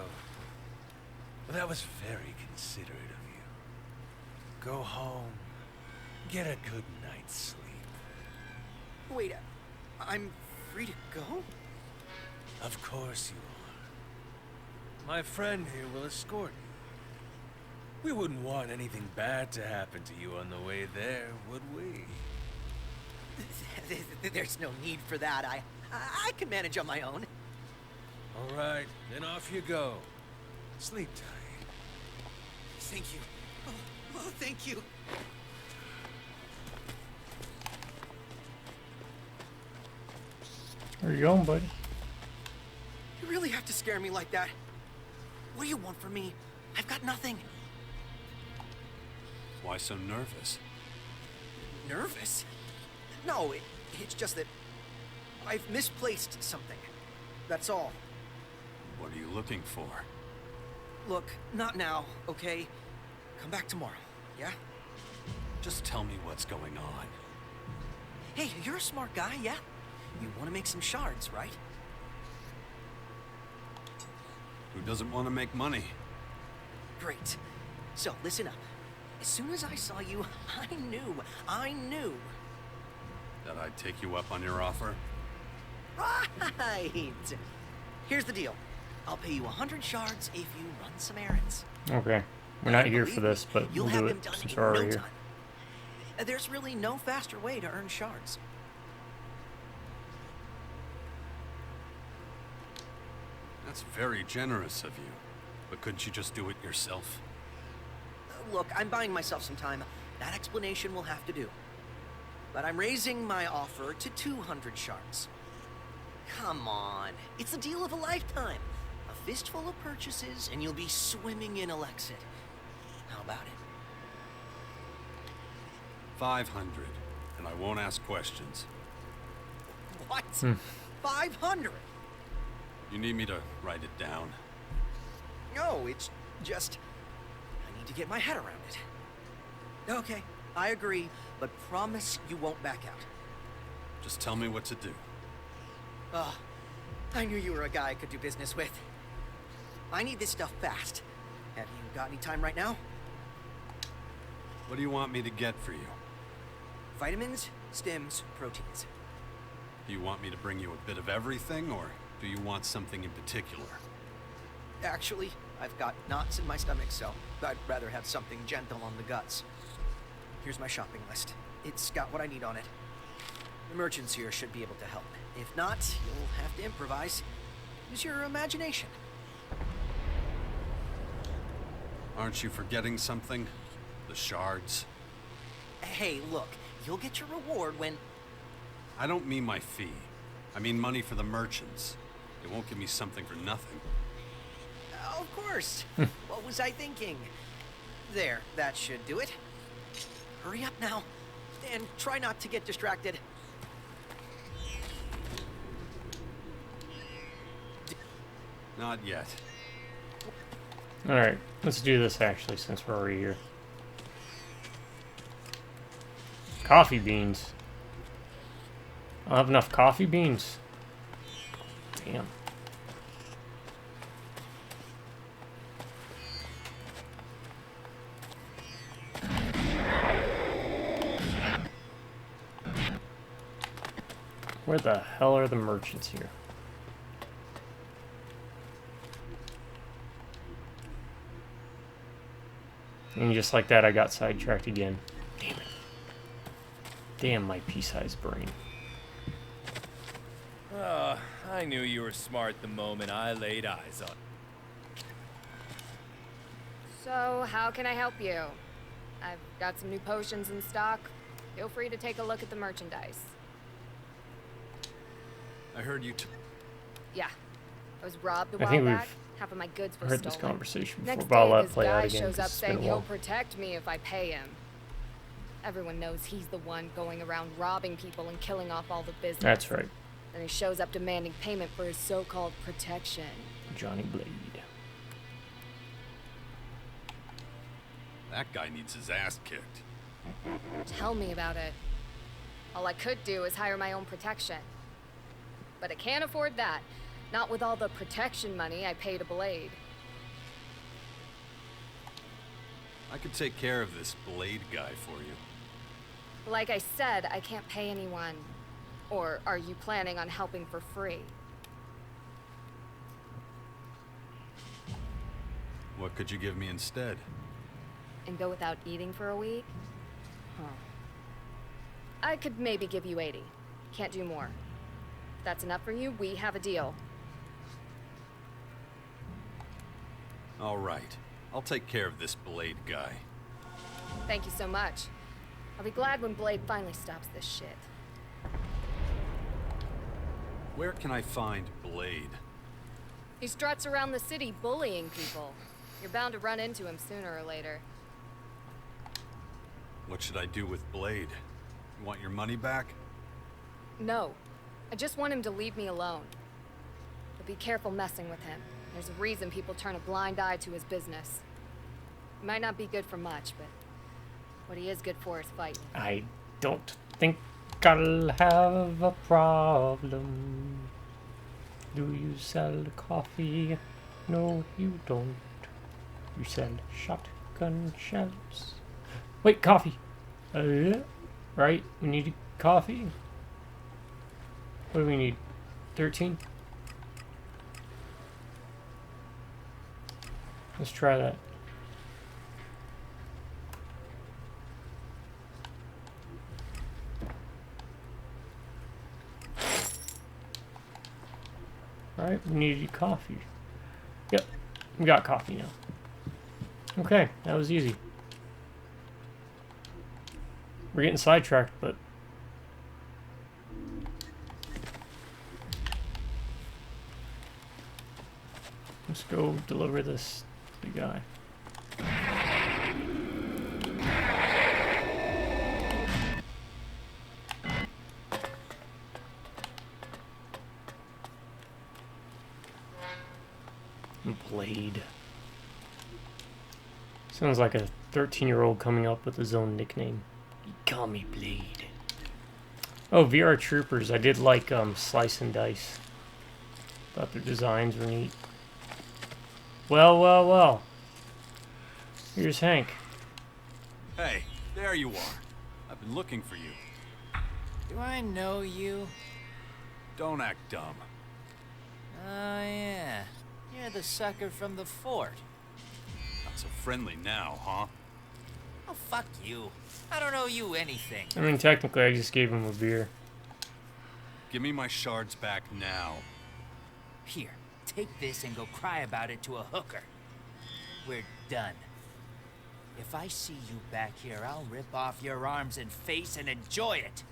Well, that was very considerate of you. Go home. Get a good night's sleep. Wait, I'm free to go? Of course you are. My friend here will escort you. We wouldn't want anything bad to happen to you on the way there, would we? There's no need for that. I can manage on my own. All right, then off you go. Sleep tight. Thank you. Oh, thank you. Where you going, buddy? You really have to scare me like that. What do you want from me? I've got nothing. Why so nervous? Nervous? No, it's just that I've misplaced something. That's all. What are you looking for? Look, not now, okay? Come back tomorrow, yeah? Just tell me what's going on. Hey, you're a smart guy, yeah? You want to make some shards, right? Who doesn't want to make money? Great. So, listen up. As soon as I saw you, I knew. That I'd take you up on your offer? Right! Here's the deal. I'll pay you 100 shards if you run some errands. Okay. We're not here for this, but You'll we'll have do them it done since in we're already no here. time. There's really no faster way to earn shards. That's very generous of you. But couldn't you just do it yourself? Look, I'm buying myself some time. That explanation will have to do. But I'm raising my offer to 200 shards. Come on. It's the deal of a lifetime. A fistful of purchases, and you'll be swimming in Elexit. How about it? 500, and I won't ask questions. What? 500? You need me to write it down? No, it's just... I need to get my head around it. Okay, I agree, but promise you won't back out. Just tell me what to do. Ugh, I knew you were a guy I could do business with. I need this stuff fast. Have you got any time right now? What do you want me to get for you? Vitamins, stems, proteins. Do you want me to bring you a bit of everything, or do you want something in particular? Actually, I've got knots in my stomach, so I'd rather have something gentle on the guts. Here's my shopping list. It's got what I need on it. The merchants here should be able to help. If not, you'll have to improvise. Use your imagination. Aren't you forgetting something? The shards? Hey, look, you'll get your reward when... I don't mean my fee. I mean money for the merchants. They won't give me something for nothing. Of course. What was I thinking? There, that should do it. Hurry up now, and try not to get distracted. Not yet. Alright, let's do this actually, since we're already here. Coffee beans. I don't have enough coffee beans. Damn. Where the hell are the merchants here? And just like that, I got sidetracked again. Damn it. Damn my pea-sized brain. I knew you were smart the moment I laid eyes on. So, how can I help you? I've got some new potions in stock. Feel free to take a look at the merchandise. I heard you Yeah. I was robbed a I while think back. we've Half of my goods were heard stolen. this conversation before, Next but I'll day, let it this play out guy again shows up 'cause it's been a saying he'll while. protect me if I pay him. Everyone knows he's the one going around robbing people and killing off all the business. That's right. Then he shows up demanding payment for his so-called protection. Johnny Blade. That guy needs his ass kicked. Tell me about it. All I could do is hire my own protection. But I can't afford that. Not with all the protection money I pay to Blade. I could take care of this Blade guy for you. Like I said, I can't pay anyone. Or are you planning on helping for free? What could you give me instead? And go without eating for a week? Huh. I could maybe give you 80. Can't do more. If that's enough for you, we have a deal. All right. I'll take care of this Blade guy. Thank you so much. I'll be glad when Blade finally stops this shit. Where can I find Blade? He struts around the city bullying people. You're bound to run into him sooner or later. What should I do with Blade? You want your money back? No. I just want him to leave me alone. But be careful messing with him. There's a reason people turn a blind eye to his business. He might not be good for much, but what he is good for is fighting. I don't think I'll have a problem. Do you sell coffee? No, you don't. You sell shotgun shells. Wait, coffee. Right? We need coffee. What do we need? 13? Let's try that. Alright, we needed coffee. Yep, we got coffee now. Okay, that was easy. We're getting sidetracked, but... let's go deliver this to the guy. Blade. Sounds like a 13-year-old coming up with his own nickname. You call me Blade. Oh, VR Troopers. I did like Slice and Dice. Thought their designs were neat. Well, well, well. Here's Hank. Hey, there you are. I've been looking for you. Do I know you? Don't act dumb. Oh, yeah. You're the sucker from the fort. Not so friendly now, huh? Oh, fuck you. I don't owe you anything. I mean, technically, I just gave him a beer. Give me my shards back now. Here, take this and go cry about it to a hooker. We're done. If I see you back here, I'll rip off your arms and face and enjoy it.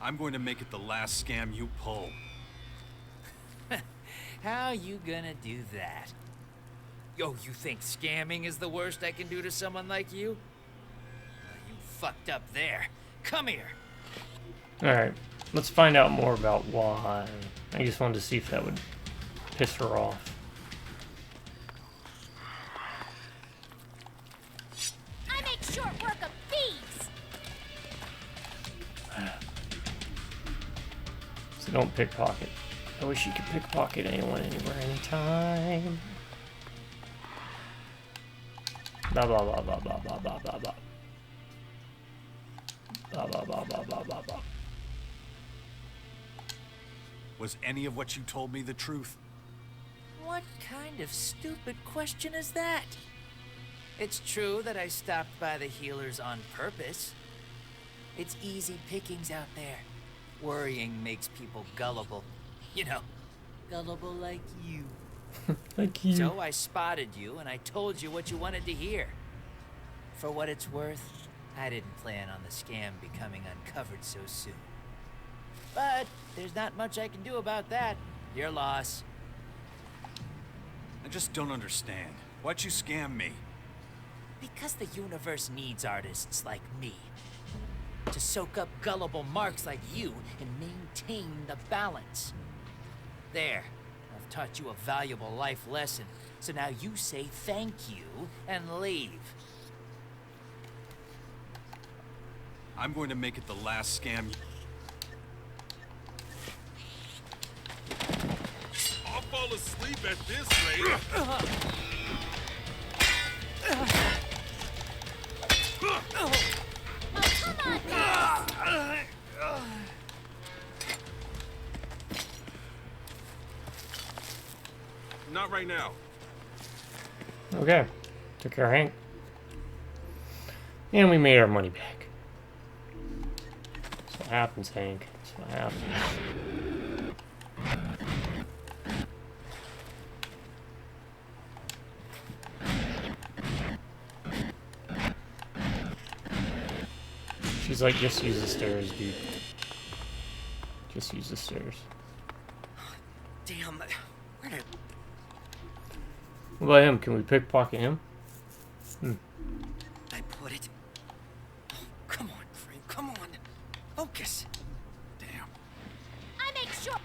I'm going to make it the last scam you pull. How you gonna do that? Yo, you think scamming is the worst I can do to someone like you? You fucked up there. Come here. Alright, let's find out more about why. I just wanted to see if that would piss her off. I make short work of thieves. So don't pickpocket. I wish you could pickpocket anyone, anywhere, anytime. Blah blah blah blah blah blah blah blah blah. Blah blah blah blah blah blah blah. Was any of what you told me the truth? What kind of stupid question is that? It's true that I stopped by the healers on purpose. It's easy pickings out there. Worrying makes people gullible. You know, gullible like you. Like you. So I spotted you and I told you what you wanted to hear. For what it's worth, I didn't plan on the scam becoming uncovered so soon. But there's not much I can do about that. Your loss. just don't understand. Why'd you scam me? Because the universe needs artists like me. To soak up gullible marks like you and maintain the balance. There. I've taught you a valuable life lesson. So now you say thank you and leave. I'm going to make it the last scam. I'll fall asleep at this rate. Not right now. Okay. Took care of Hank. And we made our money back. That's what happens, Hank. That's what happens. She's like, just use the stairs, dude. Just use the stairs. Damn, where did... What about him? Can we pickpocket him? I put it? Oh, come on, Frank, come on. Focus. Damn. I make sure.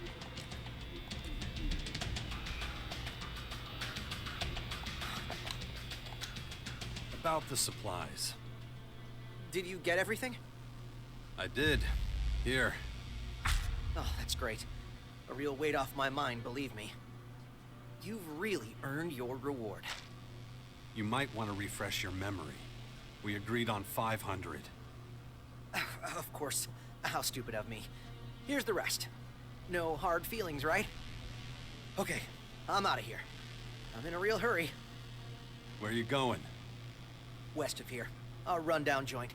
About the supplies. Did you get everything? I did. Here. Oh, that's great. A real weight off my mind, believe me. You've really earned your reward. You might want to refresh your memory. We agreed on 500. Of course. How stupid of me. Here's the rest. No hard feelings, right? Okay, I'm out of here. I'm in a real hurry. Where are you going? West of here. A rundown joint.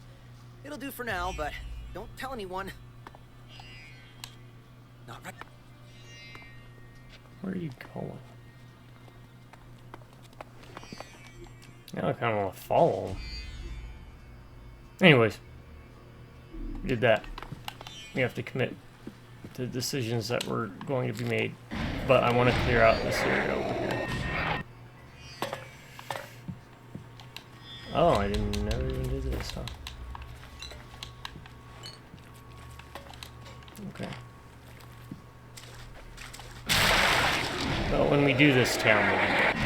It'll do for now, but don't tell anyone. Not right. Where are you going? Now I kind of want to follow him. Anyways, we did that. We have to commit to decisions that were going to be made. But I want to clear out this area over here. Oh, I never even did this, huh? Okay. Well, when we do this town, we'll do that.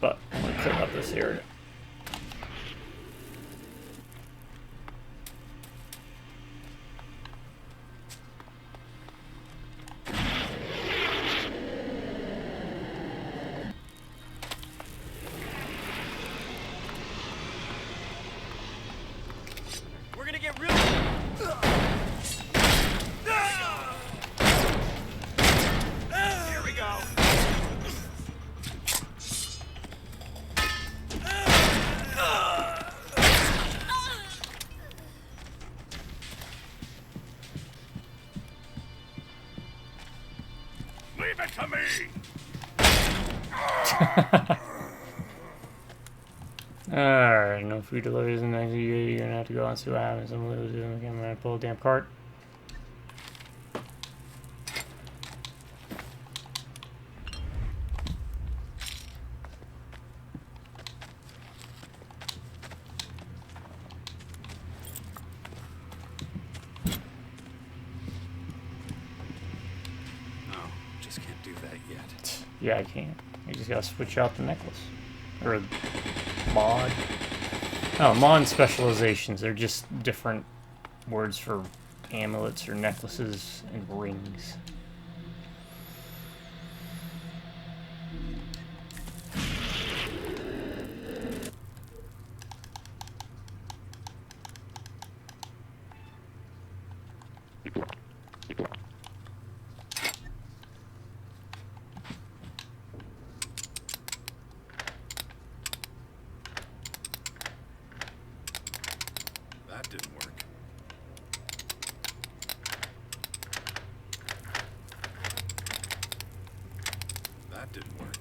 But I'm going to clear out this area. We're gonna get real... Here we go. Leave it to me. Alright, no food deliveries in the next year. You're gonna have to go out and see what happens. I'm gonna pull a damn cart. No, just can't do that yet. Yeah, I can't. You just gotta switch out the necklace. Or mod. Oh, mod specializations. They're just different words for amulets or necklaces and rings. That didn't work. That didn't work.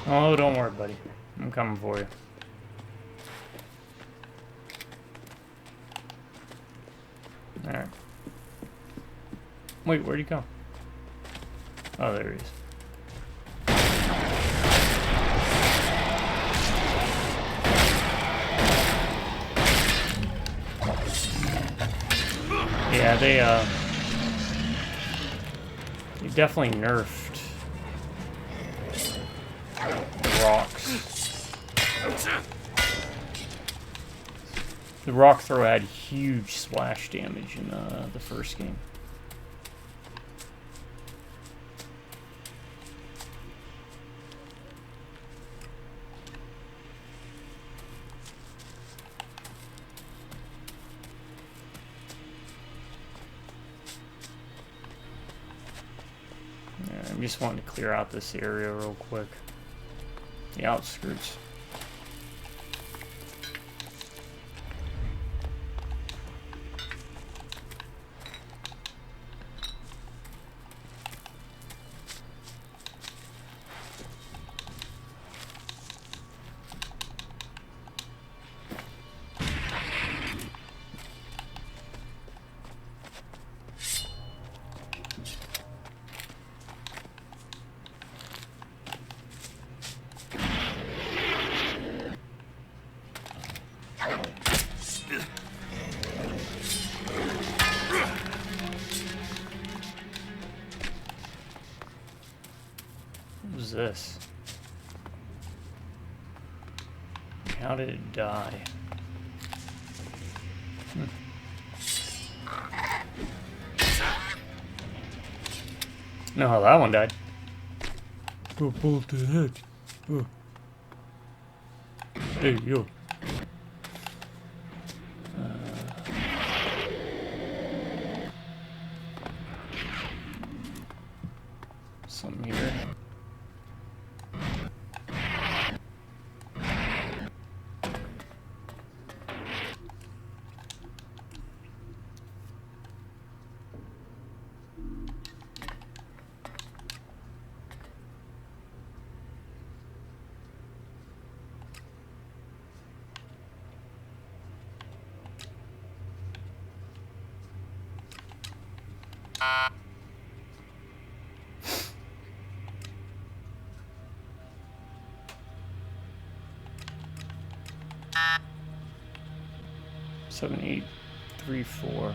Oh, don't worry, buddy. I'm coming for you. Alright. Wait, where'd he go? Oh, there he is. Yeah, they definitely nerfed the rocks. The rock throw had huge splash damage in the first game. I'm just wanting to clear out this area real quick. The outskirts. What was this? How did it die? Know how that one died. Oh, bullet to the head. Oh. Hey, yo. Something here. Seven, 8, 3, 4.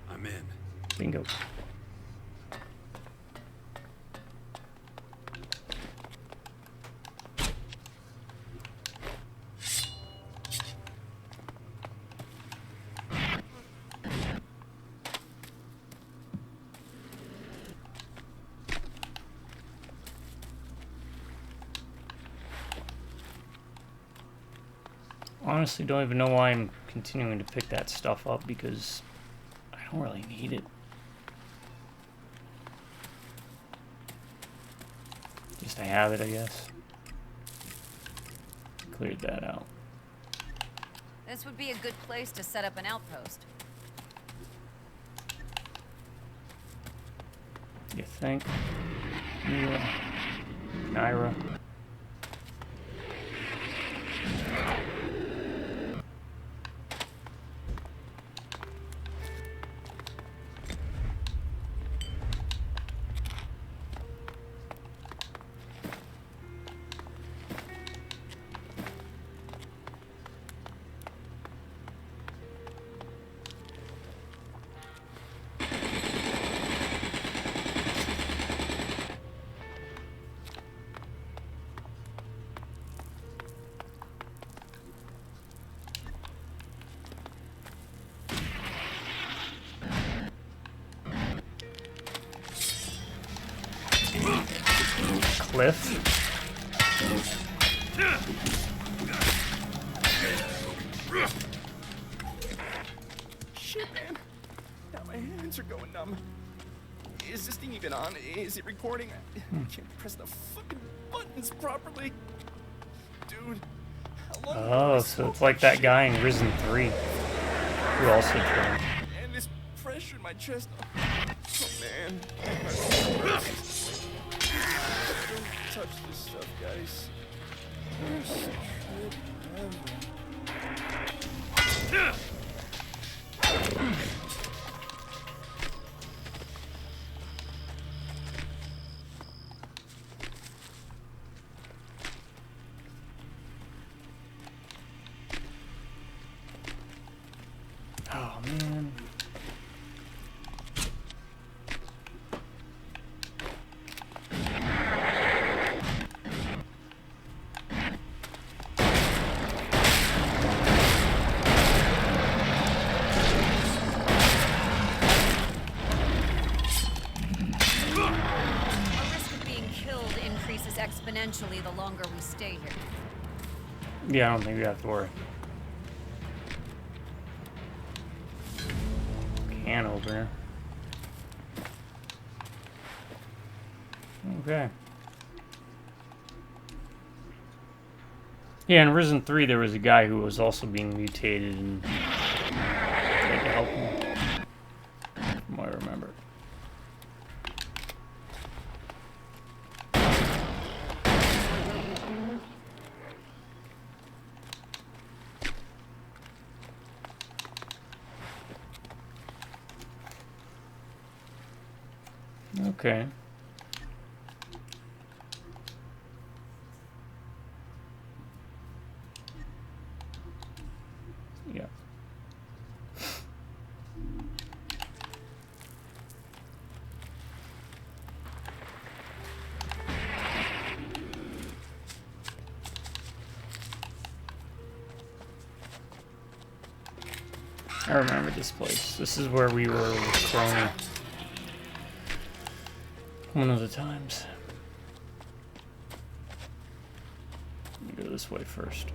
I'm in. Bingo. Honestly, don't even know why I'm continuing to pick that stuff up, because I don't really need it. Just I have it, I guess. Cleared that out. This would be a good place to set up an outpost. You think? Nyra. Cliff. Shit, man. My hands are going numb. Is this thing even on? Is it recording? I can't press the fucking buttons properly. Dude, how long Oh, so it's like that guy in Risen 3 who also trained. and this pressure in my chest. Oh man. Don't touch this stuff, guys. Worst trip ever. Oh man. Exponentially the longer we stay here. Yeah, I don't think we have to worry. Can opener. Okay. Yeah, in Risen 3 there was a guy who was also being mutated and tried to help him. From what I remember. Okay. Yeah. I remember this place. This is where we were with Crony. One of the times. Let me go this way first.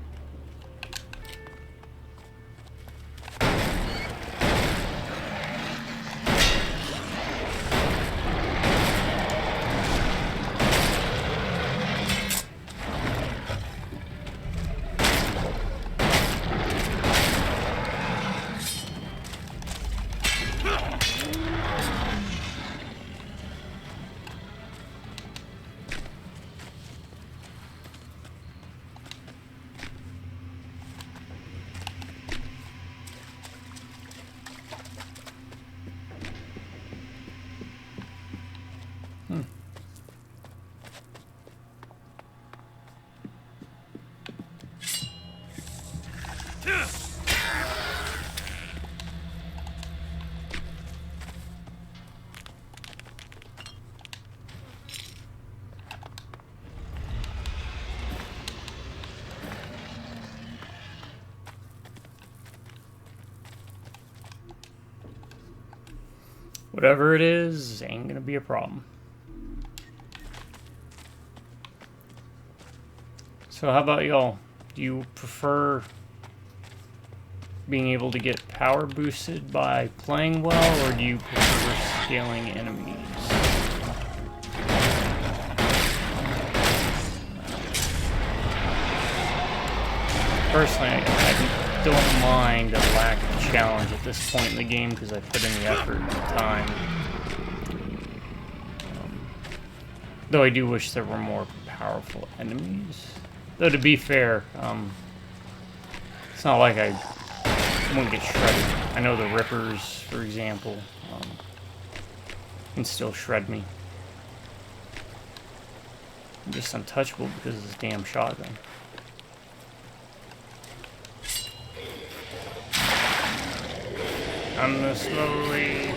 Whatever it is, ain't gonna be a problem. So how about y'all? Do you prefer being able to get power boosted by playing well, or do you prefer scaling enemies? Personally, I don't mind a lack of challenge at this point in the game because I put in the effort and the time. Though I do wish there were more powerful enemies. Though to be fair, it's not like I won't get shredded. I know the Rippers, for example, can still shred me. I'm just untouchable because of this damn shotgun. I'm gonna slowly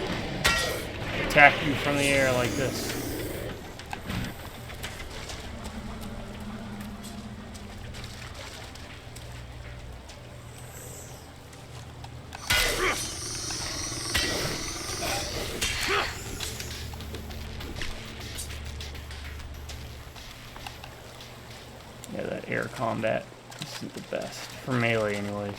attack you from the air like this. Yeah, that air combat isn't the best. For melee, anyways.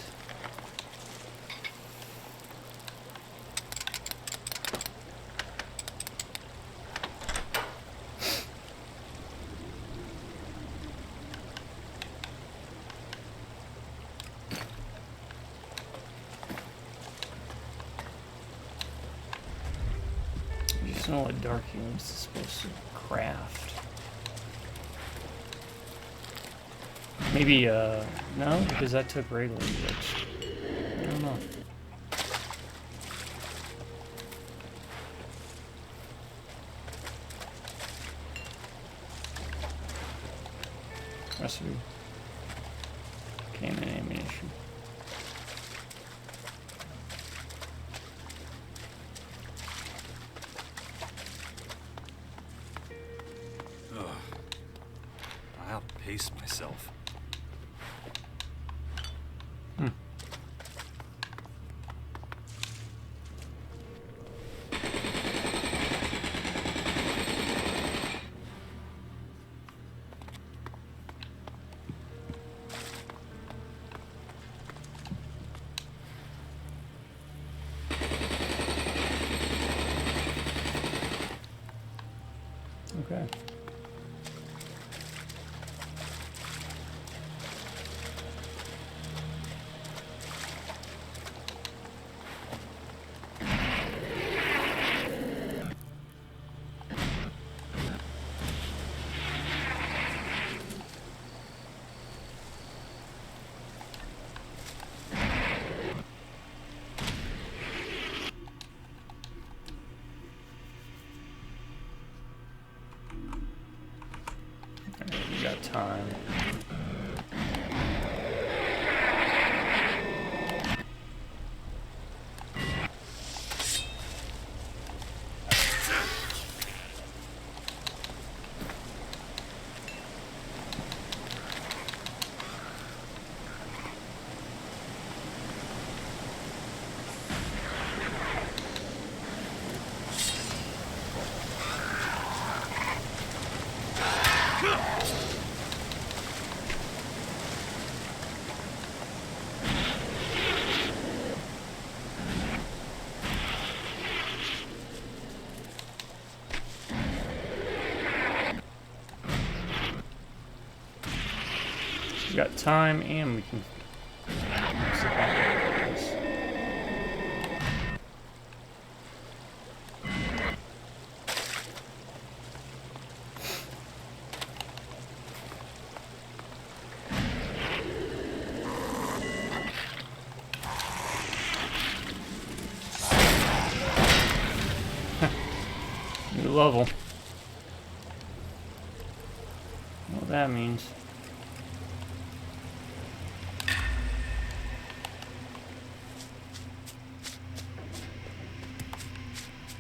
just know what dark healing is supposed to craft. Maybe, no, because that took regular elixir. I don't know. Recipe. Came in ammunition. Ugh. I outpace myself. Okay. We got time. We got time, and we can. New level. What that means.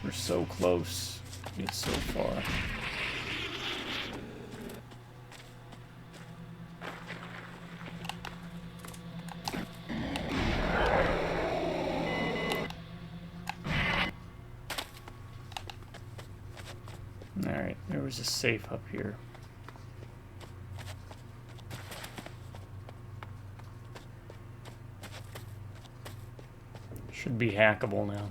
We're so close, yet so far. Alright, there was a safe up here. Should be hackable now.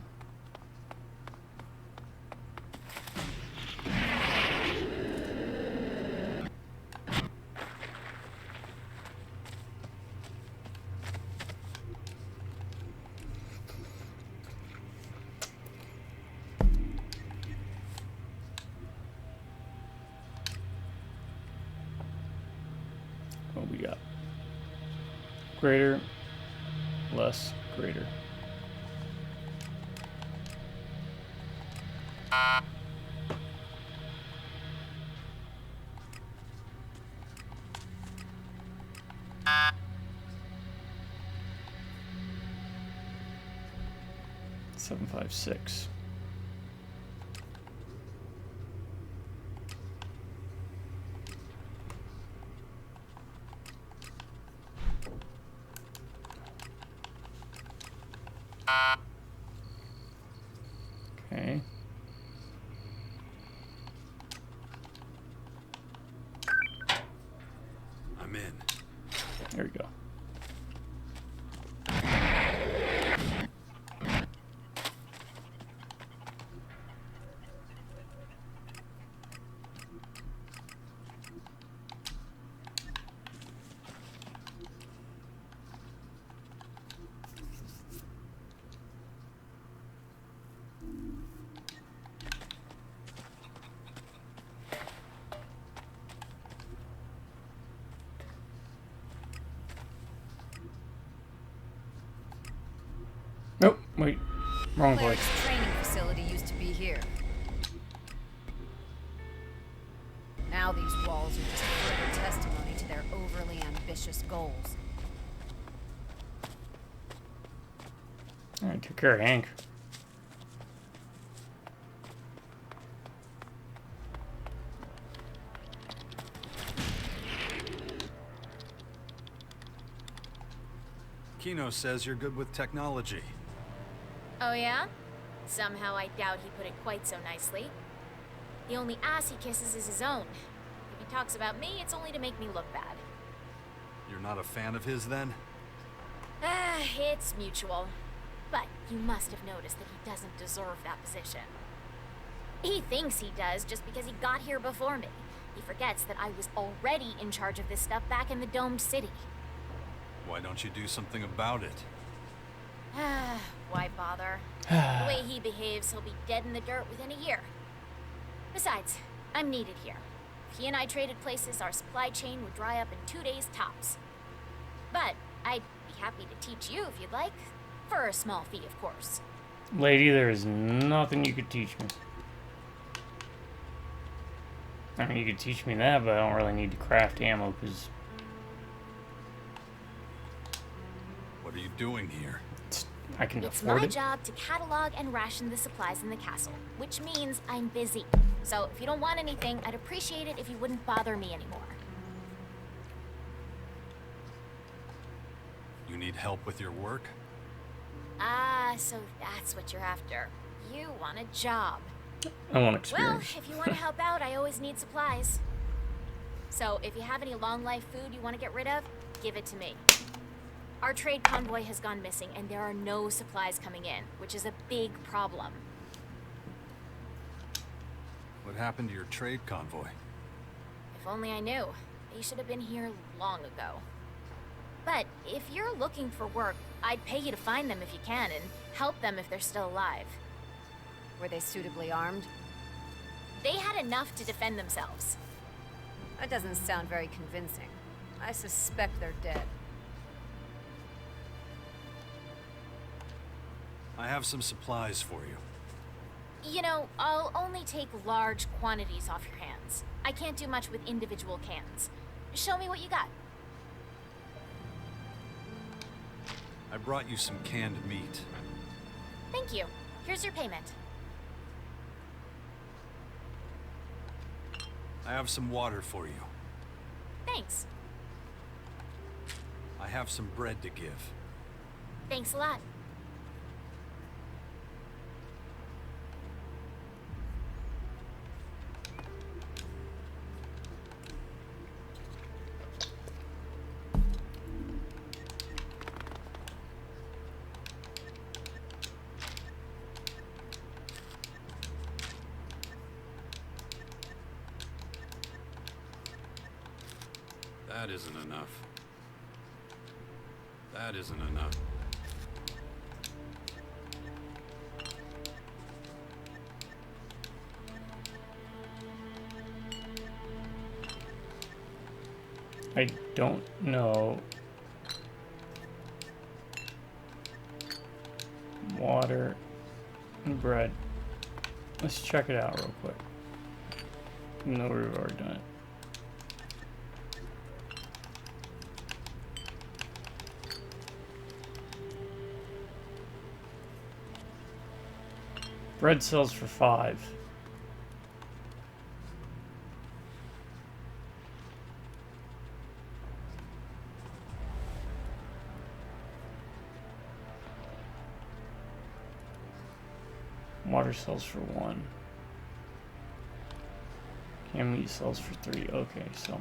What we got? Greater, less, greater. Seven, 5, 6. Okay. I'm in. There we go. Wait, wrong place. Cleric's training facility used to be here. Now these walls are just further testimony to their overly ambitious goals. Alright, took care of Hank. Kino says you're good with technology. Oh yeah? Somehow I doubt he put it quite so nicely. The only ass he kisses is his own. If he talks about me, it's only to make me look bad. You're not a fan of his, then? It's mutual. But you must have noticed that he doesn't deserve that position. He thinks he does just because he got here before me. He forgets that I was already in charge of this stuff back in the domed city. Why don't you do something about it? Why bother? The way he behaves, he'll be dead in the dirt within a year. Besides, I'm needed here. If he and I traded places, our supply chain would dry up in 2 days tops. But I'd be happy to teach you if you'd like. For a small fee, of course. Lady, there is nothing you could teach me. I mean, you could teach me that, but I don't really need to craft ammo, because... What are you doing here? I can It's afford my it. job to catalog and ration the supplies in the castle, which means I'm busy. So if you don't want anything, I'd appreciate it if you wouldn't bother me anymore. You need help with your work? Ah, so that's what you're after. You want a job. I want Well, experience. if you want to help out, I always need supplies. So if you have any long-life food you want to get rid of, give it to me. Our trade convoy has gone missing, and there are no supplies coming in, which is a big problem. What happened to your trade convoy? If only I knew. They should have been here long ago. But if you're looking for work, I'd pay you to find them if you can, and help them if they're still alive. Were they suitably armed? They had enough to defend themselves. That doesn't sound very convincing. I suspect they're dead. I have some supplies for you. You know, I'll only take large quantities off your hands. I can't do much with individual cans. Show me what you got. I brought you some canned meat. Thank you. Here's your payment. I have some water for you. Thanks. I have some bread to give. Thanks a lot. That isn't enough. That isn't enough. I don't know. Water and bread. Let's check it out real quick. Even though we've already done it. Bread sells for 5. Water sells for 1. Canned meat sells for 3. Okay, so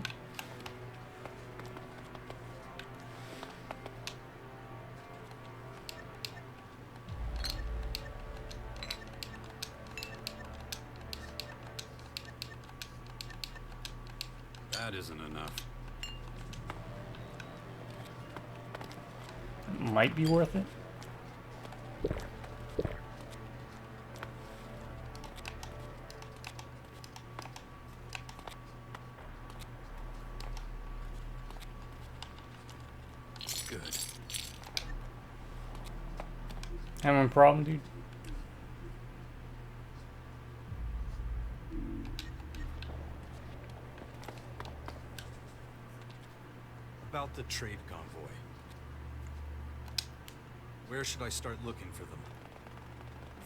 That isn't enough. might be worth it. Good. Having a problem, dude? About the trade convoy. Where should I start looking for them?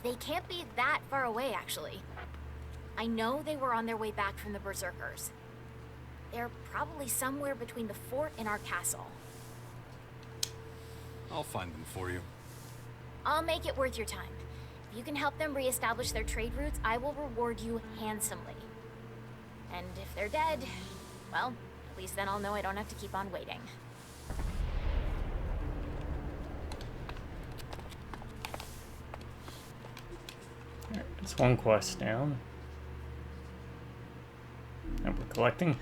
They can't be that far away, actually. I know they were on their way back from the Berserkers. They're probably somewhere between the fort and our castle. I'll find them for you. I'll make it worth your time. If you can help them reestablish their trade routes, I will reward you handsomely. And if they're dead, well, at least then I'll know I don't have to keep on waiting. Alright, it's one quest down. And we're collecting.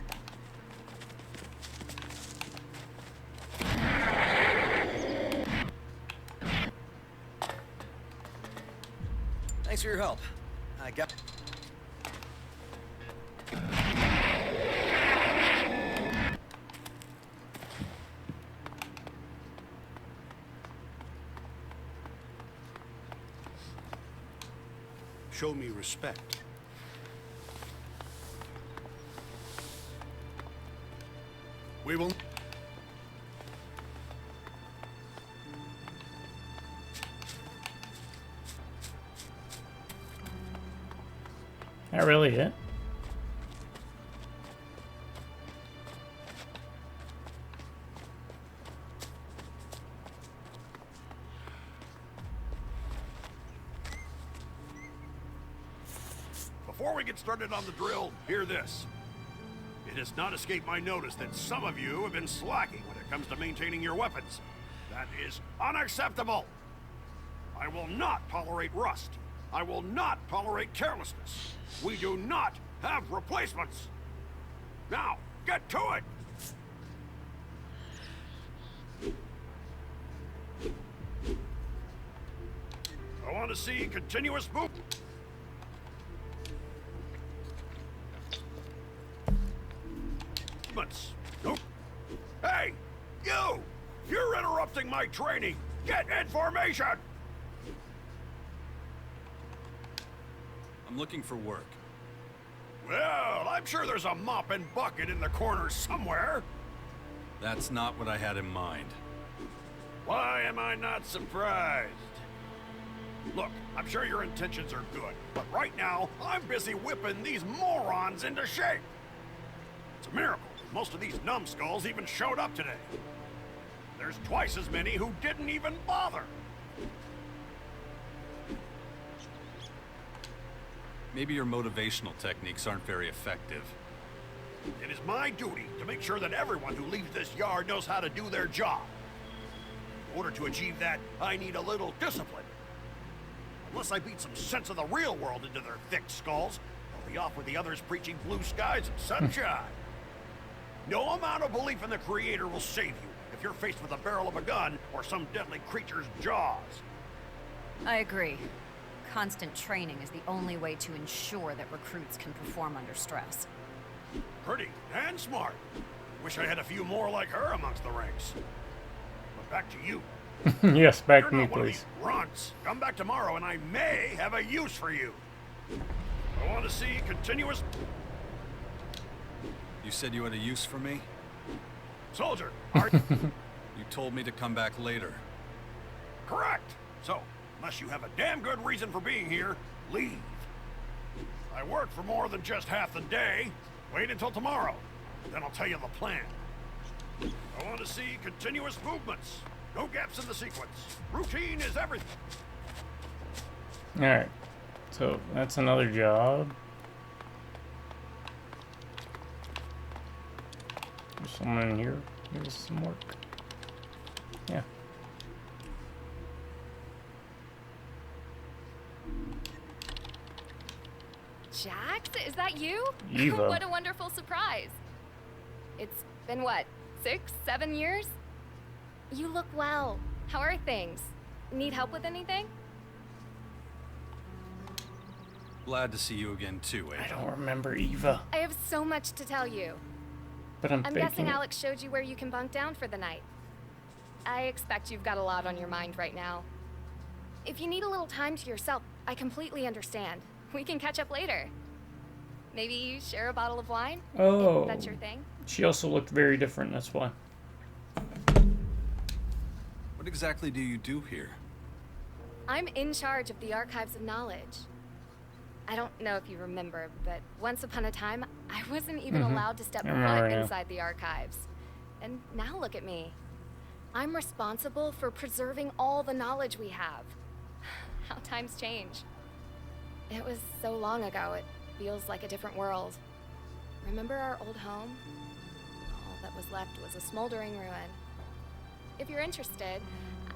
Thanks for your help. I got... Show me respect. We will... That really it? Before we get started on the drill, hear this. It has not escaped my notice that some of you have been slacking when it comes to maintaining your weapons. That is unacceptable. I will not tolerate rust. I will not tolerate carelessness. We do not have replacements. Now, get to it! I want to see continuous movement. Nope. Hey, you! You're interrupting my training! Get in formation! I'm looking for work. Well, I'm sure there's a mop and bucket in the corner somewhere. That's not what I had in mind. Why am I not surprised? Look, I'm sure your intentions are good, but right now, I'm busy whipping these morons into shape. It's a miracle that most of these numbskulls even showed up today. There's twice as many who didn't even bother. Maybe your motivational techniques aren't very effective. It is my duty to make sure that everyone who leaves this yard knows how to do their job. In order to achieve that, I need a little discipline. Unless I beat some sense of the real world into their thick skulls, I'll be off with the others preaching blue skies and sunshine. No amount of belief in the Creator will save you if you're faced with the barrel of a gun or some deadly creature's jaws. I agree. Constant training is the only way to ensure that recruits can perform under stress. Pretty and smart. Wish I had a few more like her amongst the ranks. But back to you. Yes, back You're to me, not one of please. these runts. Come back tomorrow and I may have a use for you. I want to see continuous... You said you had a use for me? Soldier, are You told me to come back later. correct. So, unless you have a damn good reason for being here, leave. I work for more than just half the day. Wait until tomorrow. Then I'll tell you the plan. I want to see continuous movements. No gaps in the sequence. Routine is everything. Alright. So, that's another job. There's someone in here. Here's some work. Yeah. Jax, is that you? Eva. What a wonderful surprise. It's been what, 6, 7 years? You look well. How are things? Need help with anything? Glad to see you again too, Ava. I don't remember Eva. I have so much to tell you. But I'm guessing thinking... Alex showed you where you can bunk down for the night. I expect you've got a lot on your mind right now. If you need a little time to yourself, I completely understand. We can catch up later. Maybe share a bottle of wine? Oh. If that's your thing. She also looked very different, that's why. What exactly do you do here? I'm in charge of the Archives of Knowledge. I don't know if you remember, but once upon a time, I wasn't even allowed to step foot inside the archives. And now look at me. I'm responsible for preserving all the knowledge we have. How times change. It was so long ago, it feels like a different world. Remember our old home? All that was left was a smoldering ruin. If you're interested,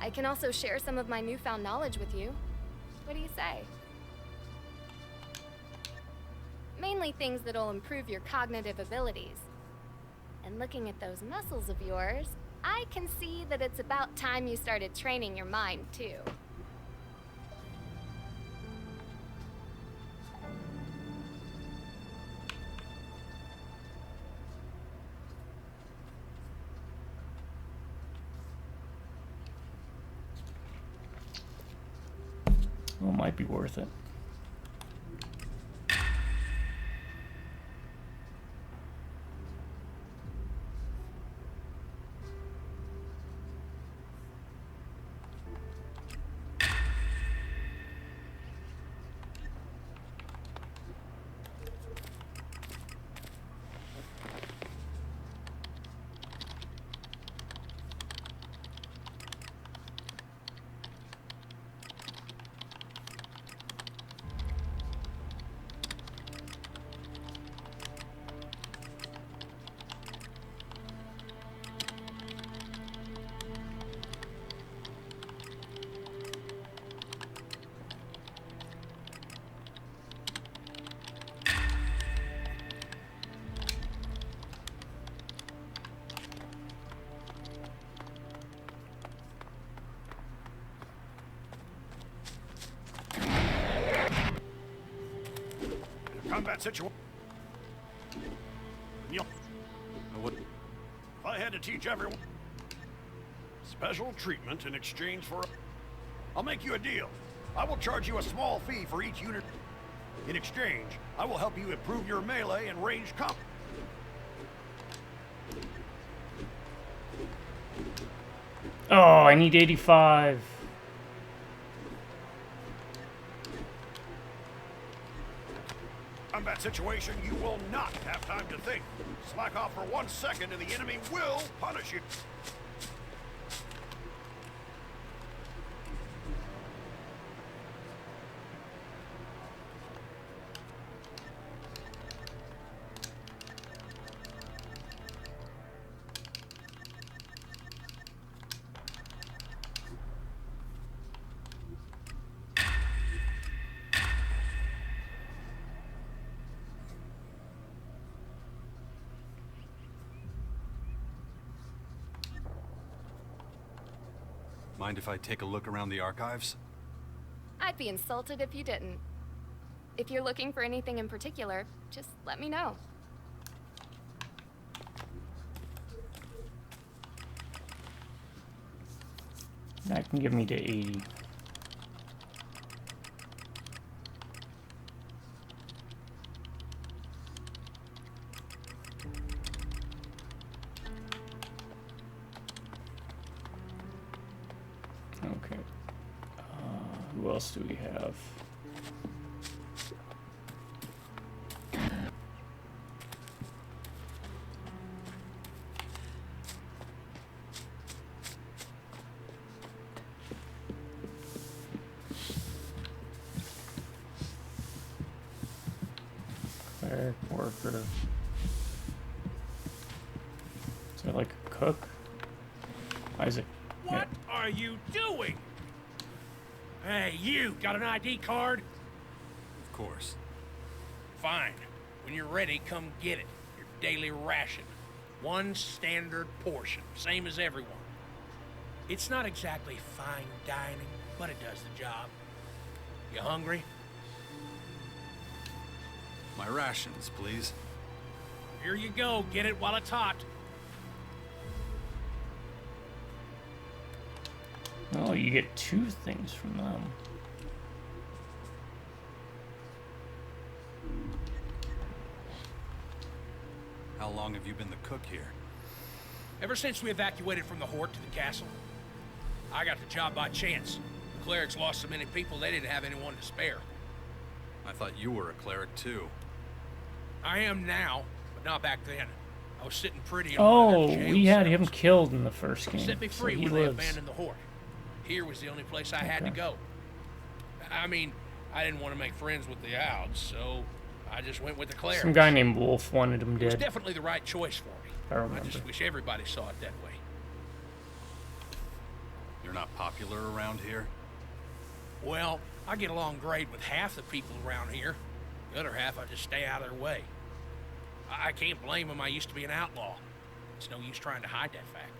I can also share some of my newfound knowledge with you. What do you say? Mainly things that'll improve your cognitive abilities. And looking at those muscles of yours, I can see that it's about time you started training your mind, too. Well, it might be worth it. Combat situation. If I had to teach everyone special treatment in exchange for, I'll make you a deal. I will charge you a small fee for each unit. In exchange, I will help you improve your melee and range combat. Oh, I need 85. Combat situation, you will not have time to think. Slack off for 1 second and the enemy will punish you. Mind if I take a look around the archives? I'd be insulted if you didn't. If you're looking for anything in particular, just let me know. That can give me to 80. Okay. Who else do we have? Cleric, worker. Is that like a cook? Isaac. What are you doing? Hey, you, got an ID card? Of course. Fine. When you're ready, come get it. Your daily ration. One standard portion, same as everyone. It's not exactly fine dining, but it does the job. You hungry? My rations, please. Here you go. Get it while it's hot. Oh, you get 2 things from them. How long have you been the cook here? Ever since we evacuated from the Hort to the castle, I got the job by chance. The clerics lost so many people they didn't have anyone to spare. I thought you were a cleric too. I am now, but not back then. I was sitting pretty in Oh, one of the jail we had cells. him killed in the first game. Set me So free he when they lives. abandoned the Hort. Here was the only place I had to go. I mean, I didn't want to make friends with the Alds, so I just went with the clerics. Some guy named Wolf wanted him It was dead. definitely the right choice for me. I remember. just wish everybody saw it that way. You're not popular around here? Well, I get along great with half the people around here. The other half, I just stay out of their way. I can't blame them. I used to be an outlaw. It's no use trying to hide that fact.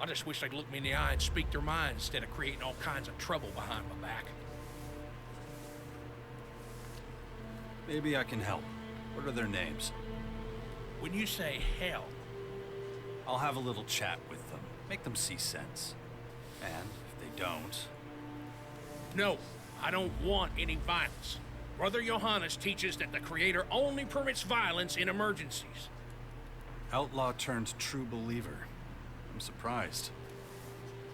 I just wish they'd look me in the eye and speak their mind instead of creating all kinds of trouble behind my back. Maybe I can help. What are their names? When you say hell, I'll have a little chat with them. Make them see sense. And if they don't... no, I don't want any violence. Brother Johannes teaches that the Creator only permits violence in emergencies. Outlaw turned true believer. I'm surprised.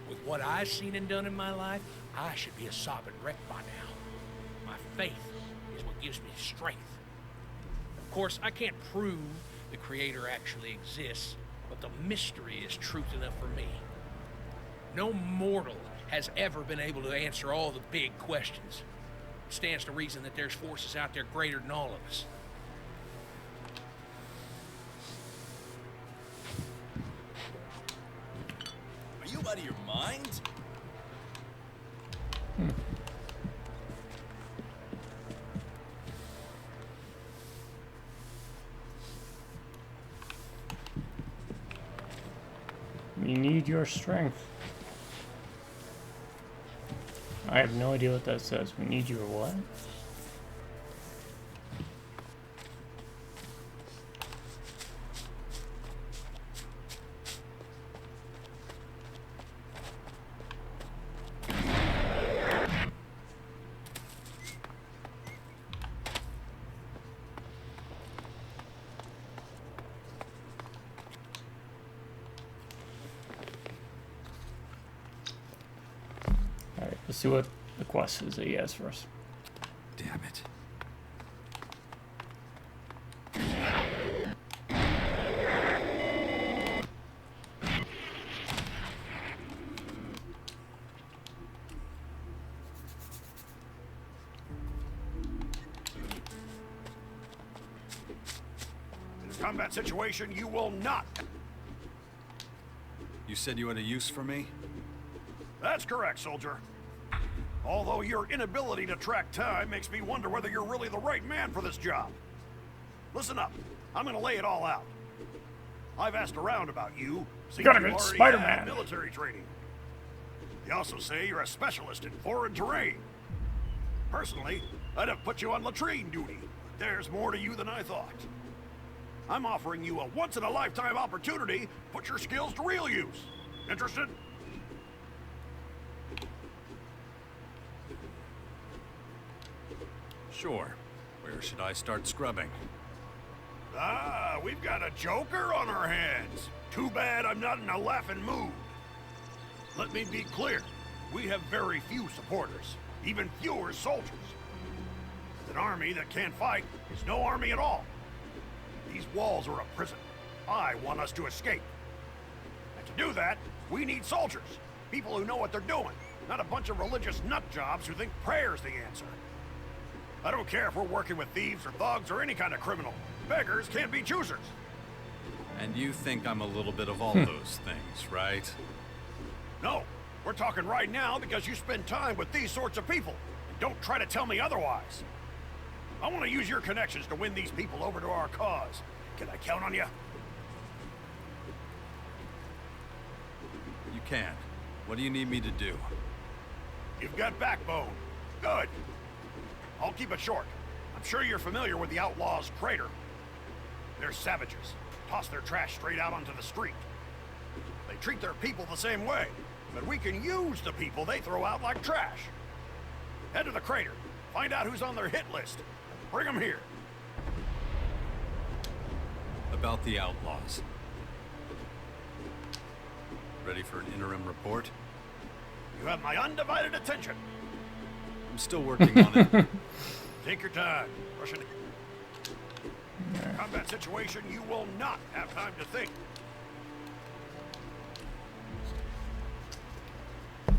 With what I've seen and done in my life, I should be a sobbing wreck by now. My faith is what gives me strength. Of course, I can't prove the Creator actually exists, but the mystery is truth enough for me. No mortal has ever been able to answer all the big questions. It stands to reason that there's forces out there greater than all of us. Are you out of your mind? We need your strength. I have no idea what that says. We need your what? Alright, let's see what the quest is that he has for us. Damn it. In a combat situation, you will not. You said you had a use for me? That's correct, soldier. Although your inability to track time makes me wonder whether you're really the right man for this job. Listen up. I'm gonna lay it all out. I've asked around about you, since Gotta you get already Spider-Man. had military training. They also say you're a specialist in foreign terrain. Personally, I'd have put you on latrine duty, but there's more to you than I thought. I'm offering you a once-in-a-lifetime opportunity to put your skills to real use. Interested? Sure. Where should I start scrubbing? Ah, we've got a joker on our hands. Too bad I'm not in a laughing mood. Let me be clear. We have very few supporters, even fewer soldiers. An army that can't fight is no army at all. These walls are a prison. I want us to escape. And to do that, we need soldiers. People who know what they're doing, not a bunch of religious nutjobs who think prayer's the answer. I don't care if we're working with thieves or thugs or any kind of criminal. Beggars can't be choosers. And you think I'm a little bit of all those things, right? No, we're talking right now because you spend time with these sorts of people. And don't try to tell me otherwise. I want to use your connections to win these people over to our cause. Can I count on you? You can. What do you need me to do? You've got backbone. Good. I'll keep it short. I'm sure you're familiar with the Outlaws' Crater. They're savages. Toss their trash straight out onto the street. They treat their people the same way. but we can use the people they throw out like trash. Head to the crater. Find out who's on their hit list. Bring them here. About the outlaws. Ready for an interim report? You have my undivided attention. I'm still working on it. Take your time. Rush it. Combat situation, you will not have time to think. So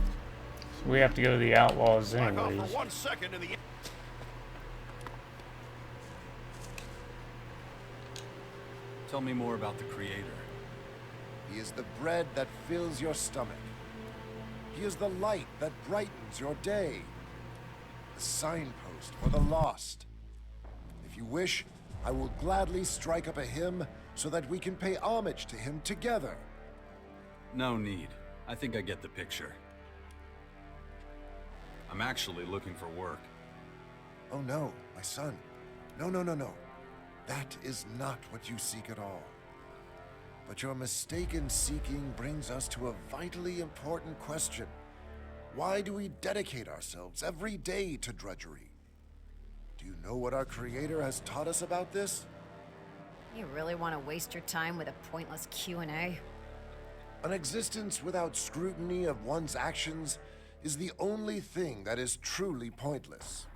we have to go to the outlaws Back off anyways. for 1 second in the. Tell me more about the Creator. He is the bread that fills your stomach. He is the light that brightens your day. The signpost for the lost. If you wish, I will gladly strike up a hymn so that we can pay homage to him together. No need. I think I get the picture. I'm actually looking for work. Oh no, my son. No, no, no, no. That is not what you seek at all. But your mistaken seeking brings us to a vitally important question. Why do we dedicate ourselves every day to drudgery? Do you know what our Creator has taught us about this? You really want to waste your time with a pointless Q&A? An existence without scrutiny of one's actions is the only thing that is truly pointless.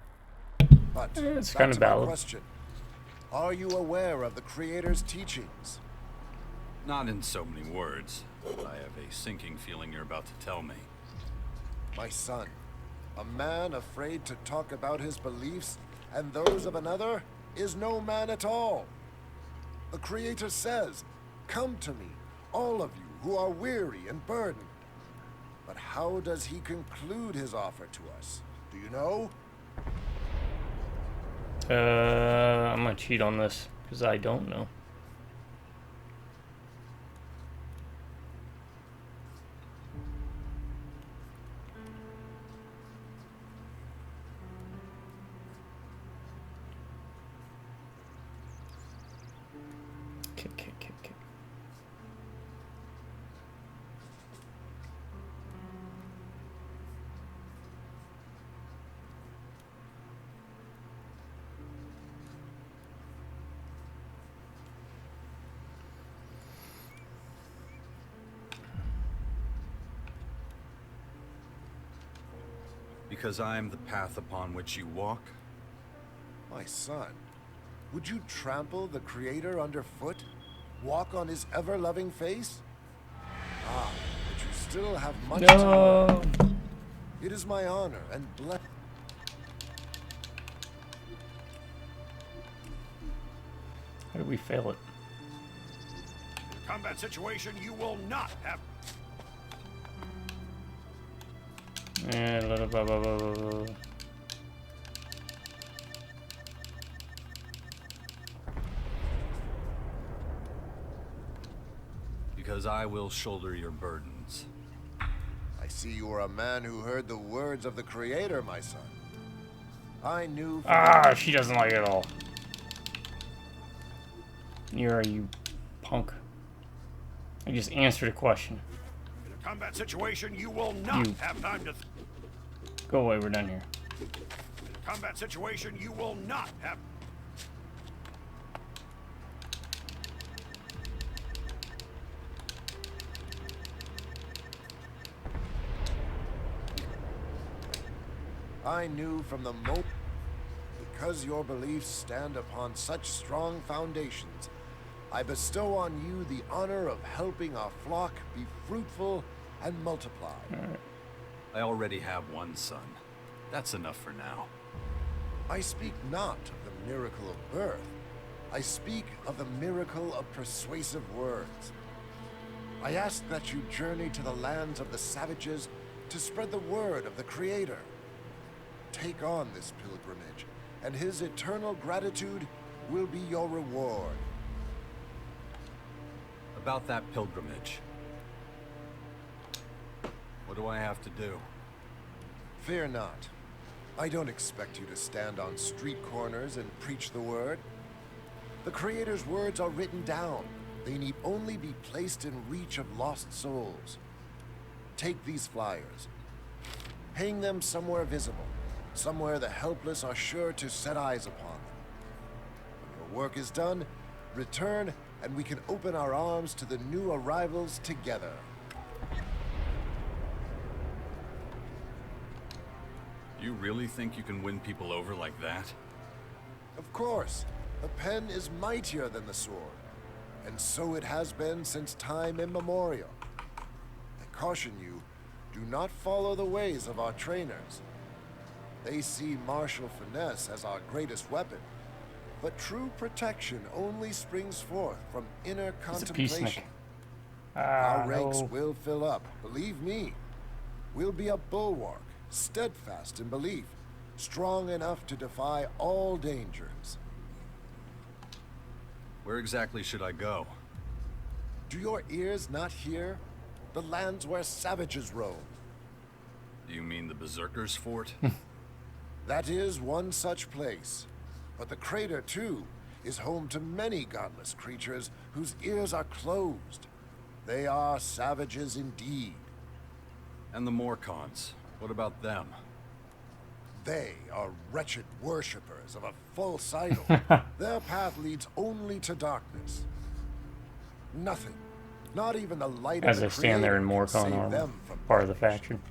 But it's back kind to of my valid. question. Are you aware of the Creator's teachings? Not in so many words. I have a sinking feeling you're about to tell me. My son, a man afraid to talk about his beliefs and those of another is no man at all. The Creator says, "Come to me, all of you who are weary and burdened." But how does he conclude his offer to us? Do you know? I'm gonna cheat on this because I don't know. Okay. Because I am the path upon which you walk? My son, would you trample the Creator underfoot? Walk on his ever-loving face? Ah, but you still have much to learn. It is my honor and blessing. How did we fail it? In a combat situation, you will not have. Blah, blah, blah, blah, blah. Because I will shoulder your burdens. I see you are a man who heard the words of the Creator, my son. I knew. She doesn't like it at all. Nyra, you punk. I just answered a question. In a combat situation, you will not have time to. Go away, we're done here. In a combat situation, you will not have. I knew from the moment, because your beliefs stand upon such strong foundations, I bestow on you the honor of helping our flock be fruitful and multiply. I already have one son. That's enough for now. I speak not of the miracle of birth. I speak of the miracle of persuasive words. I ask that you journey to the lands of the savages to spread the word of the Creator. Take on this pilgrimage, and his eternal gratitude will be your reward. About that pilgrimage. What do I have to do? Fear not. I don't expect you to stand on street corners and preach the word. The Creator's words are written down. They need only be placed in reach of lost souls. take these flyers. Hang them somewhere visible, somewhere the helpless are sure to set eyes upon them. When your work is done, return and we can open our arms to the new arrivals together. You really think you can win people over like that? Of course, the pen is mightier than the sword, and so it has been since time immemorial. I caution you, do not follow the ways of our trainers. They see martial finesse as our greatest weapon, but true protection only springs forth from inner contemplation. Our ranks will fill up, believe me. We'll be a bulwark, steadfast in belief, strong enough to defy all dangers. Where exactly should I go? Do your ears not hear? The lands where savages roam. Do you mean the Berserkers' fort? That is one such place. But the crater, too, is home to many godless creatures whose ears are closed. They are savages indeed. And the Morcons, what about them? They are wretched worshippers of a false idol. Their path leads only to darkness. Nothing, not even the light As of the I stand there in Creator, can Morcon save armor, them from part of the faction.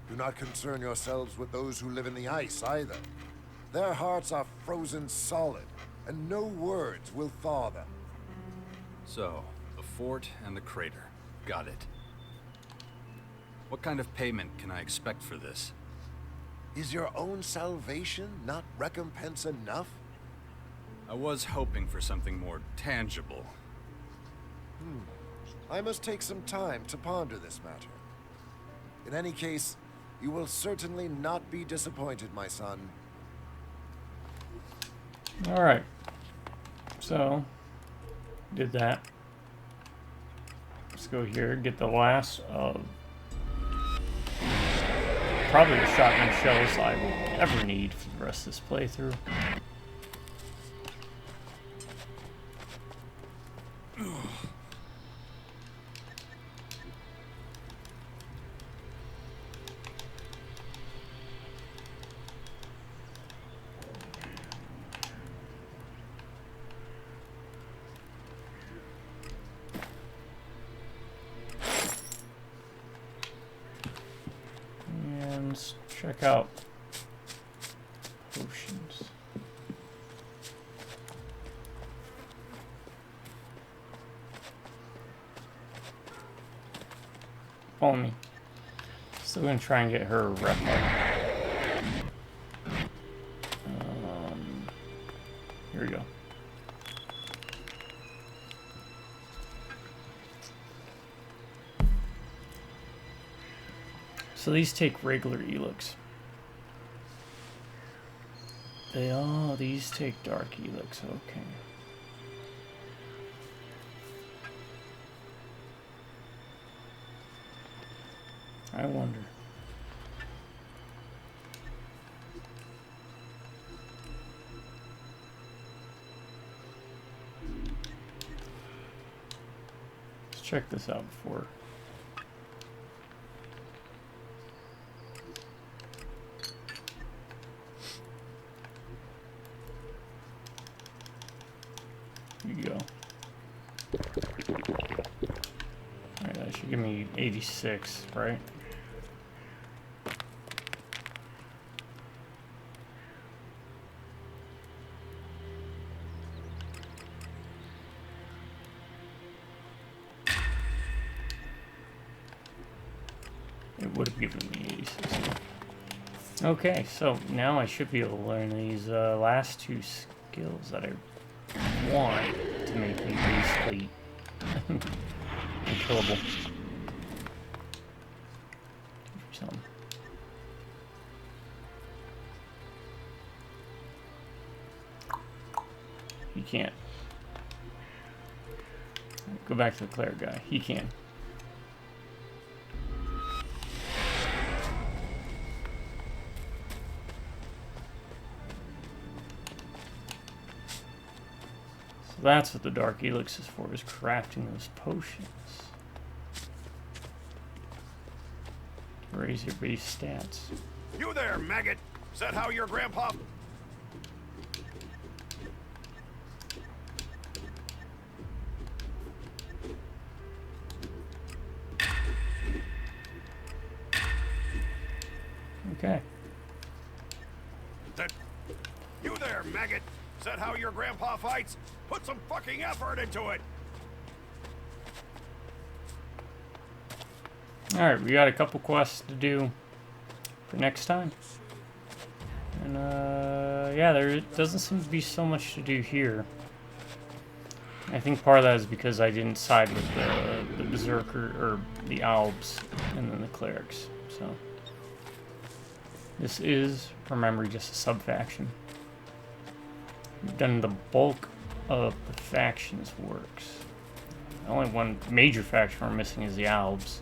Do not concern yourselves with those who live in the ice either. Their hearts are frozen solid, and no words will thaw them. So, the fort and the crater. Got it. What kind of payment can I expect for this? Is your own salvation not recompense enough? I was hoping for something more tangible. I must take some time to ponder this matter. In any case, you will certainly not be disappointed, my son. Alright. So, did that. Let's go here, get the last of probably the shotgun shells I will ever need for the rest of this playthrough. Let's check out potions. Follow me. Still gonna try and get her rep up. Here we go. So these take regular ELEX. These take dark ELEX, okay. I wonder. Let's check this out before. Here you go. Alright, that should give me 86, right? It would have given me 86. Okay, so now I should be able to learn these last two skills that I want to make me basically unkillable. He can't. Go back to the Claire guy. He can. That's what the Dark ELEX is for, is crafting those potions. Raise your base stats. You there, maggot! Is that how your grandpa... Okay. You there, maggot! Is that how your grandpa fights? Put some fucking effort into it! Alright, we got a couple quests to do for next time. And, yeah, there doesn't seem to be so much to do here. I think part of that is because I didn't side with the Berserker, or the Albs, and then the Clerics, so... This is, from memory, just a sub-faction. We've done the bulk of the factions' works. The only one major faction we're missing is the Albs.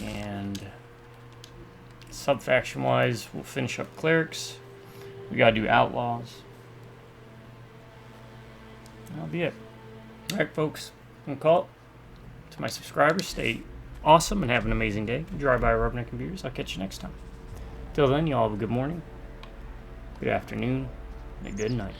And sub-faction-wise, we'll finish up Clerics. We gotta do Outlaws. That'll be it. Alright, folks. I'm gonna call it. To my subscribers, stay awesome and have an amazing day. Drive by Rubberneck and Beers. I'll catch you next time. Till then, y'all have a good morning, good afternoon, and a good night.